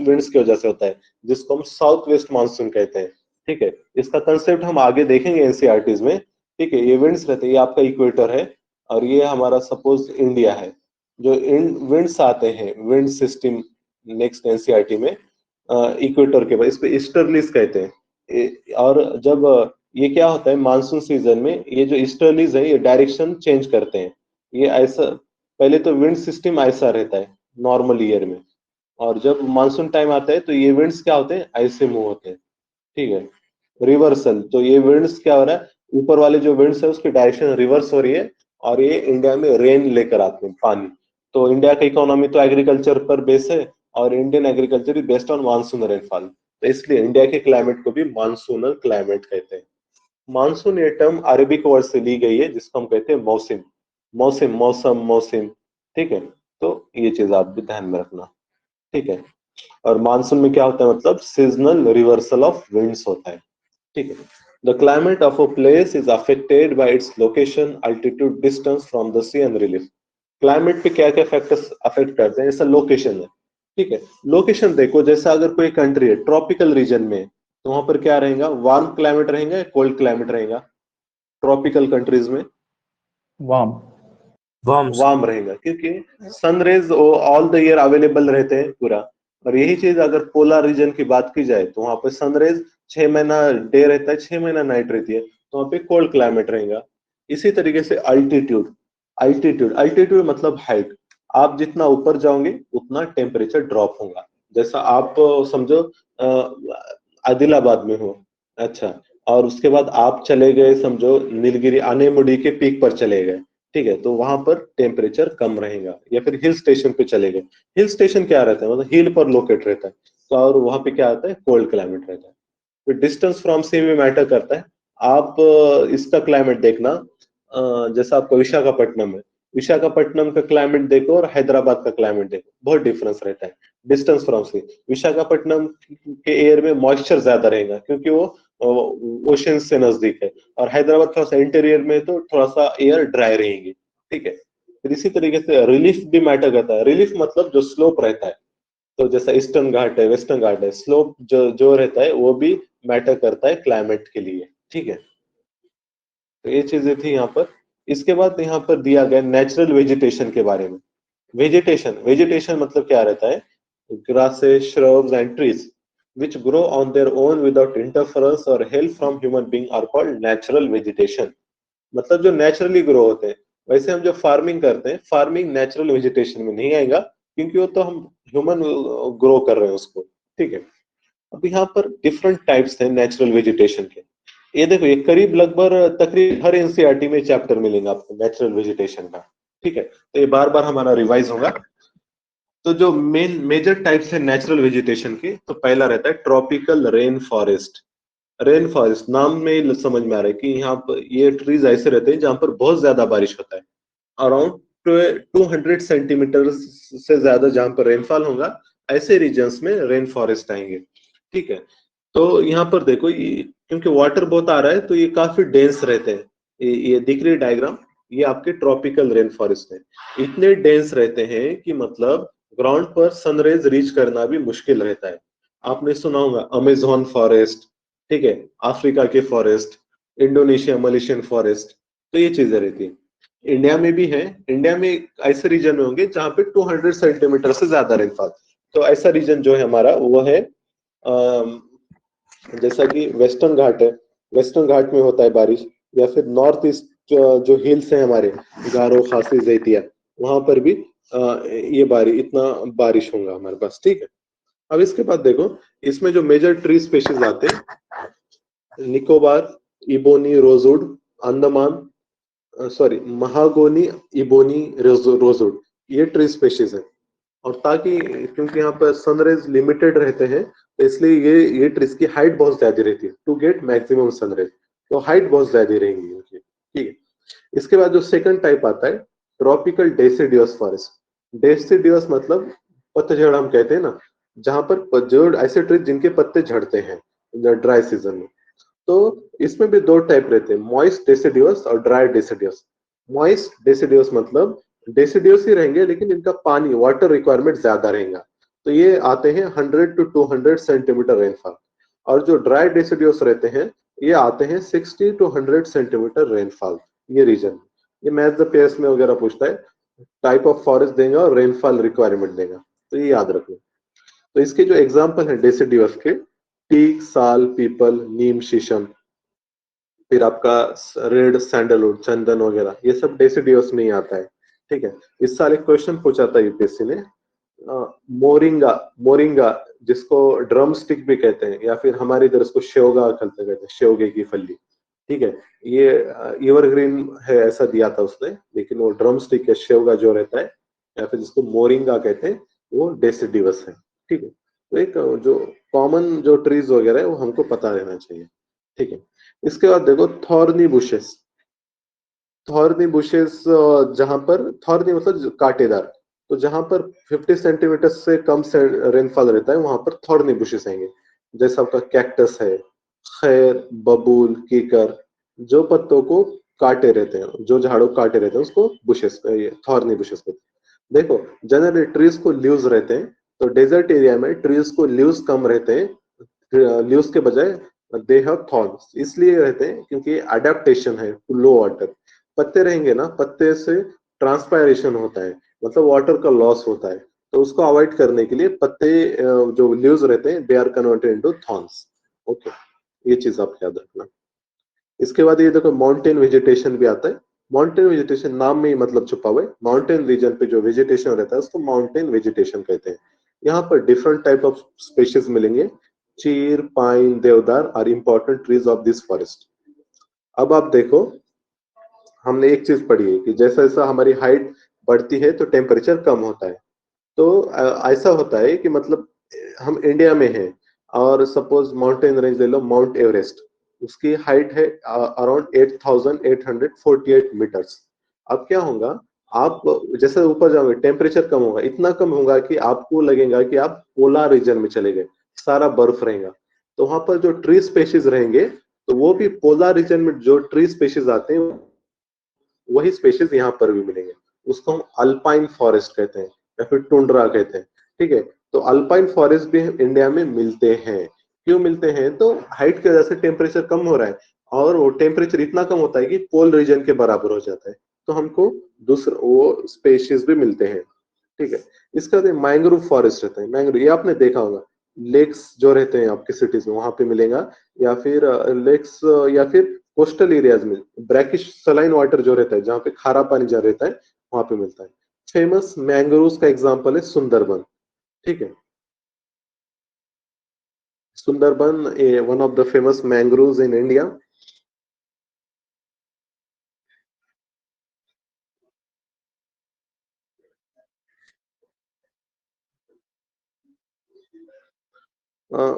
विंड्स की वजह से होता है, जिसको हम साउथ वेस्ट मानसून कहते हैं। ठीक है, इसका कंसेप्ट हम आगे देखेंगे एनसीईआरटीज में। ठीक है, ये विंड्स रहते हैं, ये आपका इक्वेटर है और ये हमारा सपोज इंडिया है। जो विंड्स आते हैं, विंड सिस्टम नेक्स्ट एनसीईआरटी में इक्वेटर के बाद, इसको ईस्टर्लीज कहते हैं। और जब ये क्या होता है मानसून सीजन में, ये जो ईस्टर्लीज है ये डायरेक्शन चेंज करते हैं। ये ऐसा, पहले तो विंड सिस्टम ऐसा रहता है नॉर्मल ईयर में, और जब मानसून टाइम आता है तो ये विंड्स क्या होते हैं, ऐसे मूव होते हैं। ठीक है, रिवर्सल। तो ये विंड्स क्या हो रहा है, ऊपर वाले जो विंड्स है उसकी डायरेक्शन रिवर्स हो रही है, और ये इंडिया में रेन लेकर आते हैं, पानी। तो इंडिया का इकोनॉमी तो एग्रीकल्चर पर बेस है, और Indian agriculture is based on monsoon rainfall. तो इसलिए इंडिया के क्लाइमेट को भी मानसूनल क्लाइमेट कहते हैं। मानसून ये टर्म अरबिक वर्ड से ली गई है, जिसको हम कहते हैं मौसम। मौसम, मौसम, मौसम। ठीक है, तो ये चीज आप भी ध्यान में रखना। ठीक है, और मानसून में क्या होता है, मतलब सीजनल रिवर्सल ऑफ विंड्स होता है। ठीक है, the climate of a place is affected by its location, altitude, distance from the sea and relief. Climate पे क्या क्या फैक्टर्स अफेक्ट करते हैं, जैसा लोकेशन है। ठीक है, लोकेशन देखो, जैसा अगर कोई कंट्री है ट्रॉपिकल रीजन में, तो वहां पर क्या रहेगा, वार्म क्लाइमेट रहेगा या कोल्ड क्लाइमेट रहेगा? ट्रॉपिकल कंट्रीज में वार्म। Warm, sir. वार्म रहेगा, क्योंकि sun rays all the year available रहते हैं पूरा। और यही चीज अगर पोलर रीजन की बात की जाए तो वहां पर सनरेज 6 महीना डे रहता है, 6 महीना नाइट रहती है, तो वहां पे कोल्ड क्लाइमेट रहेगा। इसी तरीके से अल्टीट्यूड, अल्टीट्यूड मतलब हाइट। आप जितना ऊपर जाओगे उतना टेम्परेचर ड्रॉप होगा। जैसा आप समझो आदिलाबाद में हो, अच्छा, और उसके बाद आप चले गए समझो नीलगिरी आनेमुड़ी के पीक पर चले गए। ठीक है, तो वहां पर टेम्परेचर कम रहेगा। या फिर हिल स्टेशन पे चले गए, हिल स्टेशन क्या रहता है, मतलब हिल पर लोकेट रहता है, तो और वहां पे क्या आता है, कोल्ड क्लाइमेट रहता है। फिर डिस्टेंस फ्रॉम सी भी मैटर करता है। आप इसका क्लाइमेट देखना, जैसा आपका विशाखापट्टनम है, विशाखापट्टनम का क्लाइमेट देखो और हैदराबाद का क्लाइमेट देखो, बहुत डिफरेंस रहता है डिस्टेंस फ्रॉम सी। विशाखापट्टनम के एयर में मॉइस्चर ज्यादा रहेगा क्योंकि वो ओशन से नजदीक है, और हैदराबाद थोड़ा सा इंटीरियर में तो थोड़ा सा एयर ड्राई रहेंगी। ठीक है, फिर इसी तरीके से रिलीफ भी मैटर करता है। रिलीफ मतलब जो स्लोप रहता है, तो जैसा ईस्टर्न घाट है, वेस्टर्न घाट है, स्लोप जो जो रहता है वो भी मैटर करता है क्लाइमेट के लिए। ठीक है, तो ये चीजें थी यहाँ पर। इसके बाद यहाँ पर दिया गया नेचुरल वेजिटेशन के बारे में। वेजिटेशन, वेजिटेशन मतलब क्या रहता है, grasses, shrubs and trees which grow on their own without interference or help from human being are called natural vegetation। मतलब जो नेचुरली ग्रो होते हैं। वैसे हम जो फार्मिंग करते हैं, फार्मिंग नेचुरल वेजिटेशन में नहीं आएगा, क्योंकि वो तो हम ह्यूमन ग्रो कर रहे हैं उसको। ठीक है, अब यहाँ पर डिफरेंट टाइप्स हैं नेचुरल वेजिटेशन के। ये देखो, ये करीब लगभग तकरीब हर एनसीईआरटी में चैप्टर मिलेंगे आपको नेचुरल वेजिटेशन का। ठीक है, तो ये बार बार हमारा रिवाइज होगा। तो जो मेन मेजर टाइप्स है नेचुरल वेजिटेशन के, तो पहला रहता है tropical rain forest. Rain forest नाम में ही समझ में आ रहा है कि यहाँ पर ये ट्रीज ऐसे रहते हैं जहाँ पर बहुत ज्यादा बारिश होता है। अराउंड 200 सेंटीमीटर से ज्यादा जहाँ पर रेनफॉल होगा, ऐसे रीजन्स में रेन फॉरेस्ट आएंगे। ठीक है, तो यहाँ पर देखो, ये क्योंकि वाटर बहुत आ रहा है तो ये काफी डेंस रहते हैं। ये दिख रही डायग्राम, ये आपके ट्रॉपिकल रेन फॉरेस्ट है। इतने डेंस रहते हैं कि मतलब ग्राउंड पर सनरेज रीच करना भी मुश्किल रहता है। आपने सुना होगा अमेजोन फॉरेस्ट, ठीक है, अफ्रीका के फॉरेस्ट, इंडोनेशिया मलेशियन फॉरेस्ट, तो ये चीजें रहती है। इंडिया में भी है, इंडिया में ऐसे रीजन में होंगे जहाँ पे 200 सेंटीमीटर से ज्यादा रेनफॉल। तो ऐसा रीजन जो है हमारा वो है जैसा कि वेस्टर्न घाट है, वेस्टर्न घाट में होता है बारिश, या फिर नॉर्थ ईस्ट जो हिल्स है हमारे, गारो खासी जैतिया, वहां पर भी ये इतना बारिश होगा हमारे पास, ठीक है। अब इसके बाद देखो, इसमें जो मेजर ट्री स्पेशीज आते हैं, Nicobar, ebony rosewood, Andaman, sorry mahogany, ebony rosewood, ये ट्री स्पेशीज है। और ताकि, क्योंकि यहाँ पर सनरेज लिमिटेड रहते हैं, तो इसलिए ये ट्रीज की हाइट बहुत ज्यादा रहती है, टू गेट मैक्सिमम सनरेज, तो हाइट बहुत ज्यादा रहेंगी इनकी, ठीक है। इसके बाद जो सेकंड टाइप आता है, ट्रॉपिकल डेसिडियस फॉरेस्ट। डेसिडियस मतलब पतझड़ हम कहते हैं ना, जहां पर जो ऐसे ट्रीज जिनके पत्ते झड़ते हैं ड्राई सीजन में। तो इसमें भी दो टाइप रहते हैं, मॉइस्ट डेसिडियस और ड्राई डेसिडियस। मॉइस्ट डेसिडियस मतलब डेसिडियस ही रहेंगे, लेकिन इनका पानी वाटर रिक्वायरमेंट ज्यादा रहेगा, तो ये आते हैं 100 to 200 सेंटीमीटर रेनफॉल। और जो ड्राई डेसिडियस रहते हैं, ये आते हैं 60 to 100 सेंटीमीटर रेनफॉल, ये रीजन। ये मैथ द पेयर्स में वगैरह पूछता है, टाइप ऑफ फॉरेस्ट देगा और रेनफॉल रिक्वायरमेंट देगा, तो ये याद रखना। तो इसके जो एग्जाम्पल है डेसिडियस के, टीक, साल, पीपल, नीम, शीशम, फिर आपका रेड सैंडलवुड, चंदन वगैरह, ये सब डेसिडियस में ही आता है, ठीक है। इस साल एक क्वेश्चन पूछा था यूपीएससी ने, मोरिंगा, मोरिंगा जिसको ड्रम स्टिक भी कहते हैं, या फिर हमारे इधर इसको शेवगा कहते हैं, शेवगे की फली, ठीक है। ये एवरग्रीन है ऐसा दिया था उसने, लेकिन वो ड्रम स्टिक है, शेवगा जो रहता है, या फिर जिसको मोरिंगा कहते हैं, वो डेसिडियस है, ठीक है। तो एक जो कॉमन जो ट्रीज वगैरह है वो हमको पता रहना चाहिए, ठीक है। इसके बाद देखो थॉर्नी बुशेस। थॉर्नी बुशेस, जहां पर थॉर्नी मतलब कांटेदार, तो जहां पर 50 सेंटीमीटर से कम से रेनफॉल रहता है, वहां पर थॉर्नी बुशेस आएंगे। जैसा आपका कैक्टस है, खैर, बबूल, कीकर, जो पत्तों को काटे रहते हैं, जो झाड़ों को काटे रहते हैं, उसको बुशेस, थॉर्नी बुशेस कहते हैं। देखो, जनरली ट्रीज को लीव्स रहते हैं, तो डेजर्ट एरिया में ट्रीज को लीव्स कम रहते हैं, लीव्स के बजाय दे हैव थॉर्न्स, इसलिए रहते हैं क्योंकि अडेप्टेशन है टू लो वाटर। पत्ते रहेंगे ना, पत्ते से ट्रांसपायरेशन होता है, मतलब वाटर का लॉस होता है, तो उसको अवॉइड करने के लिए पत्ते, जो लीव्स रहते हैं, they are converted into thorns, okay. ये चीज आप याद रखना। इसके बाद ये देखो माउंटेन वेजिटेशन भी आता है। माउंटेन वेजिटेशन नाम में ही मतलब छुपा हुआ है, माउंटेन रीजन पे जो वेजिटेशन रहता है उसको माउंटेन वेजिटेशन कहते हैं। यहाँ पर डिफरेंट टाइप ऑफ स्पेशीज मिलेंगे। Chir, pine, deodar are important trees of this forest. अब आप देखो, हमने एक चीज पढ़ी है कि जैसा जैसा हमारी हाइट बढ़ती है तो टेम्परेचर कम होता है। तो ऐसा होता है कि मतलब हम इंडिया में हैं, और सपोज माउंटेन रेंज ले लो, माउंट एवरेस्ट, उसकी हाइट है अराउंड 8,848 मीटर्स। अब क्या होगा, आप जैसे ऊपर जाओगे टेम्परेचर कम होगा, इतना कम होगा कि आपको लगेगा कि आप पोलर रीजन में चले गए, सारा बर्फ रहेगा। तो वहां पर जो ट्री स्पेशीज रहेंगे, तो वो भी पोलर रीजन में जो ट्री स्पेशीज आते हैं, वही स्पेशीज यहाँ पर भी मिलेंगे। उसको हम अल्पाइन फॉरेस्ट कहते हैं, या फिर टुंड्रा कहते हैं, ठीक है। तो अल्पाइन फॉरेस्ट भी इंडिया में मिलते हैं। क्यों मिलते हैं, तो हाइट की वजह से टेम्परेचर कम हो रहा है, और वो टेम्परेचर इतना कम होता है कि पोल रीजन के बराबर हो जाता है, तो हमको दूसरे वो स्पेशीज भी मिलते हैं, ठीक है। इसका मैंग्रोव फॉरेस्ट रहता है, मैंग्रोव ये आपने देखा होगा, लेक्स जो रहते हैं आपके सिटीज में वहां पे मिलेगा, या फिर लेक्स, या फिर कोस्टल एरियाज में ब्रैकिश सलाइन वाटर जो रहता है, जहाँ पे खारा पानी जहाँ रहता है, वहां पे मिलता है। फेमस मैंग्रोव्स का एग्जांपल है सुंदरबन, ठीक है। Sundarban one of the famous mangroves in India.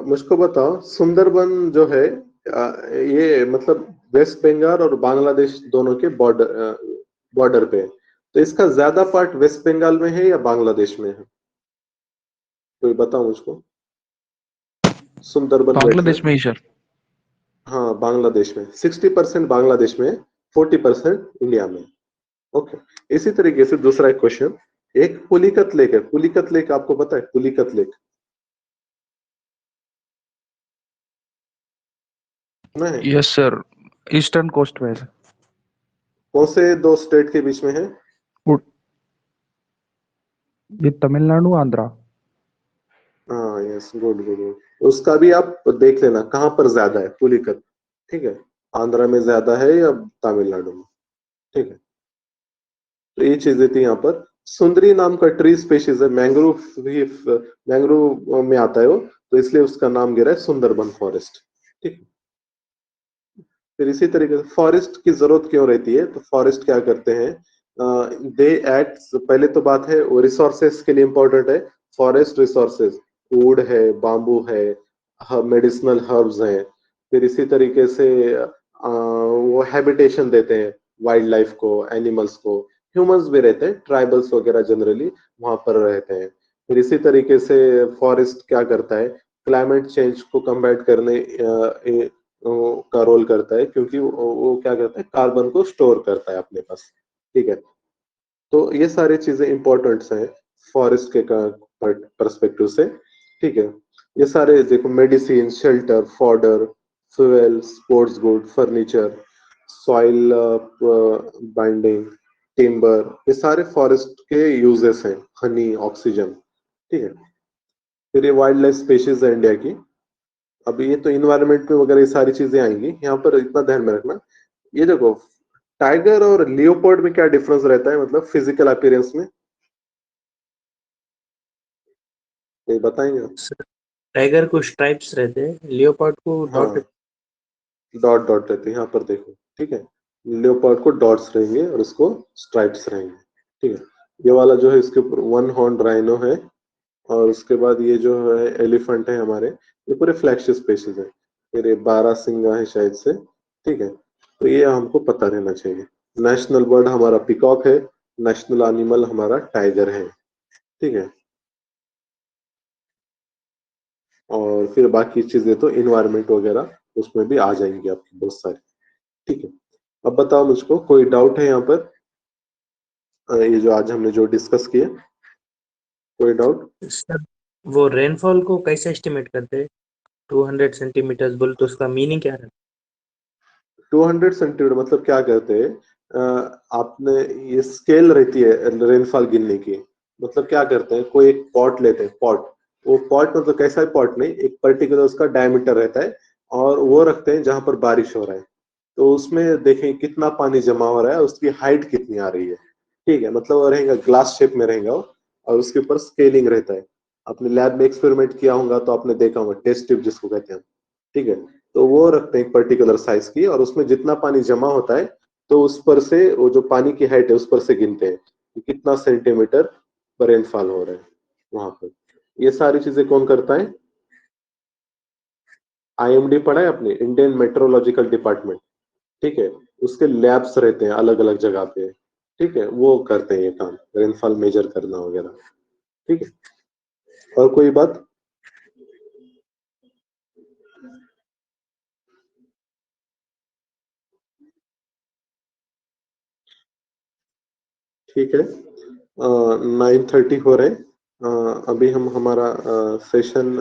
मुझको बताओ, सुंदरबन जो है, ये मतलब वेस्ट बंगाल और बांग्लादेश दोनों के बॉर्डर पे है, तो इसका ज्यादा पार्ट वेस्ट बंगाल में है या बांग्लादेश में है, कोई बताओ मुझको। सुंदरबन बांग्लादेश वेटलैंड, में ही सर। हाँ बांग्लादेश में 60% बांग्लादेश में, 40% इंडिया में, ओके। इसी तरीके से दूसरा एक क्वेश्चन, एक पुलिकत लेक है, पुलिकत लेक आपको पता है, पुलिकत लेक ना है, यस सर, ईस्टर्न कोस्ट पे है सर। कौन से दो स्टेट के बीच में है, ये तमिलनाडु, आंध्रा। हाँ यस, गुड गुड गुड। उसका भी आप देख लेना कहाँ पर ज्यादा है पुलिकत, ठीक है, आंध्रा में ज्यादा है या तमिलनाडु में, ठीक है। तो ये चीजें थी यहाँ पर। सुंदरी नाम का ट्री स्पेशीज है, मैंग्रोव भी, मैंग्रोव में आता है वो, तो इसलिए उसका नाम गिरा है सुंदरबन फॉरेस्ट, ठीक है। फिर इसी तरीके से फॉरेस्ट की जरूरत क्यों रहती है, तो फॉरेस्ट क्या करते हैं, दे एक्ट, पहले तो बात है वो रिसोर्सेस के लिए इंपॉर्टेंट है। फॉरेस्ट रिसोर्सेज, वुड है, बाम्बू है, मेडिसिनल हर्ब्स हैं। फिर इसी तरीके से वो हैबिटेशन देते हैं वाइल्ड लाइफ को, एनिमल्स को, ह्यूमंस भी रहते हैं, ट्राइबल्स वगैरह जनरली वहां पर रहते हैं। फिर इसी तरीके से फॉरेस्ट क्या करता है, क्लाइमेट चेंज को कम्बैट करने का रोल करता है, क्योंकि वो क्या करता है, कार्बन को स्टोर करता है अपने पास, ठीक है। तो ये सारी चीजें इंपॉर्टेंट हैं फॉरेस्ट के परस्पेक्टिव से, ठीक है। ये सारे देखो, medicine, shelter, fodder, fuel, sports good, furniture, soil binding, timber, ये सारे फॉरेस्ट के यूजेस हैं, हनी, ऑक्सीजन, ठीक है। फिर ये वाइल्ड लाइफ स्पेशीज है इंडिया की। अब ये तो इन्वायरमेंट में वगैरह ये सारी चीजें आएंगी, यहाँ पर इतना ध्यान में रखना। ये देखो, टाइगर और लियोपर्ड में क्या डिफरेंस रहता है, मतलब फिजिकल अपीयरेंस में, ये बताएंगे आप? टाइगर को स्ट्राइप्स रहते हैं, लियोपार्ड को डॉट। हाँ, डॉट डॉट रहते हैं, यहाँ पर देखो, ठीक है। लियोपर्ड को डॉट्स रहेंगे और इसको स्ट्राइप्स रहेंगे, ठीक है। ये वाला जो है इसके ऊपर वन हॉर्न राइनो है, और उसके बाद ये जो है एलिफेंट है हमारे, ये पूरे फ्लैगशिप स्पेशीज है। फिर ये बारहसिंगा है शायद से, ठीक है। तो ये हमको पता रहना चाहिए। नेशनल बर्ड हमारा पिकॉक है, नेशनल एनिमल हमारा टाइगर है, ठीक है। और फिर बाकी चीजें तो इन्वायरमेंट वगैरह उसमें भी आ जाएंगी आपकी बहुत सारी, ठीक है। अब बताओ मुझको, कोई डाउट है यहाँ पर, ये जो आज हमने जो डिस्कस किया, कोई डाउट? सर, वो रेनफॉल को कैसे एस्टिमेट करते हैं? 200 सेंटीमीटर बोल तो उसका मीनिंग क्या है? 200 सेंटीमीटर मतलब क्या कहते हैं, आपने, ये स्केल रहती है रेनफॉल गिनने की। मतलब क्या करते हैं, कोई एक पॉट लेते हैं, पॉट, वो पॉट मतलब कैसा है, पॉट नहीं, एक पर्टिकुलर उसका डायमीटर रहता है, और वो रखते हैं जहां पर बारिश हो रहा है। तो उसमें देखें कितना पानी जमा हो रहा है, उसकी हाइट कितनी आ रही है, ठीक है। मतलब वो रहेगा ग्लास शेप में रहेगा वो, और उसके ऊपर स्केलिंग रहता है। आपने लैब में एक्सपेरिमेंट किया होगा तो आपने देखा होगा, टेस्ट ट्यूब जिसको कहते हैं, ठीक है। तो वो रखते हैं एक पर्टिकुलर साइज की, और उसमें जितना पानी जमा होता है, तो उस पर से वो जो पानी की हाइट है उस पर से गिनते हैं कि कितना सेंटीमीटर रेनफॉल हो रहा है वहां पर। ये सारी चीजें कौन करता है? आईएमडी पढ़ा है आपने, इंडियन मेट्रोलॉजिकल डिपार्टमेंट, ठीक है। उसके लैब्स रहते हैं अलग अलग जगह पे, ठीक है, वो करते हैं ये काम, रेनफॉल मेजर करना वगैरह, ठीक है। और कोई बात? ठीक है, 9:30 हो रहे हैं। अभी हम हमारा सेशन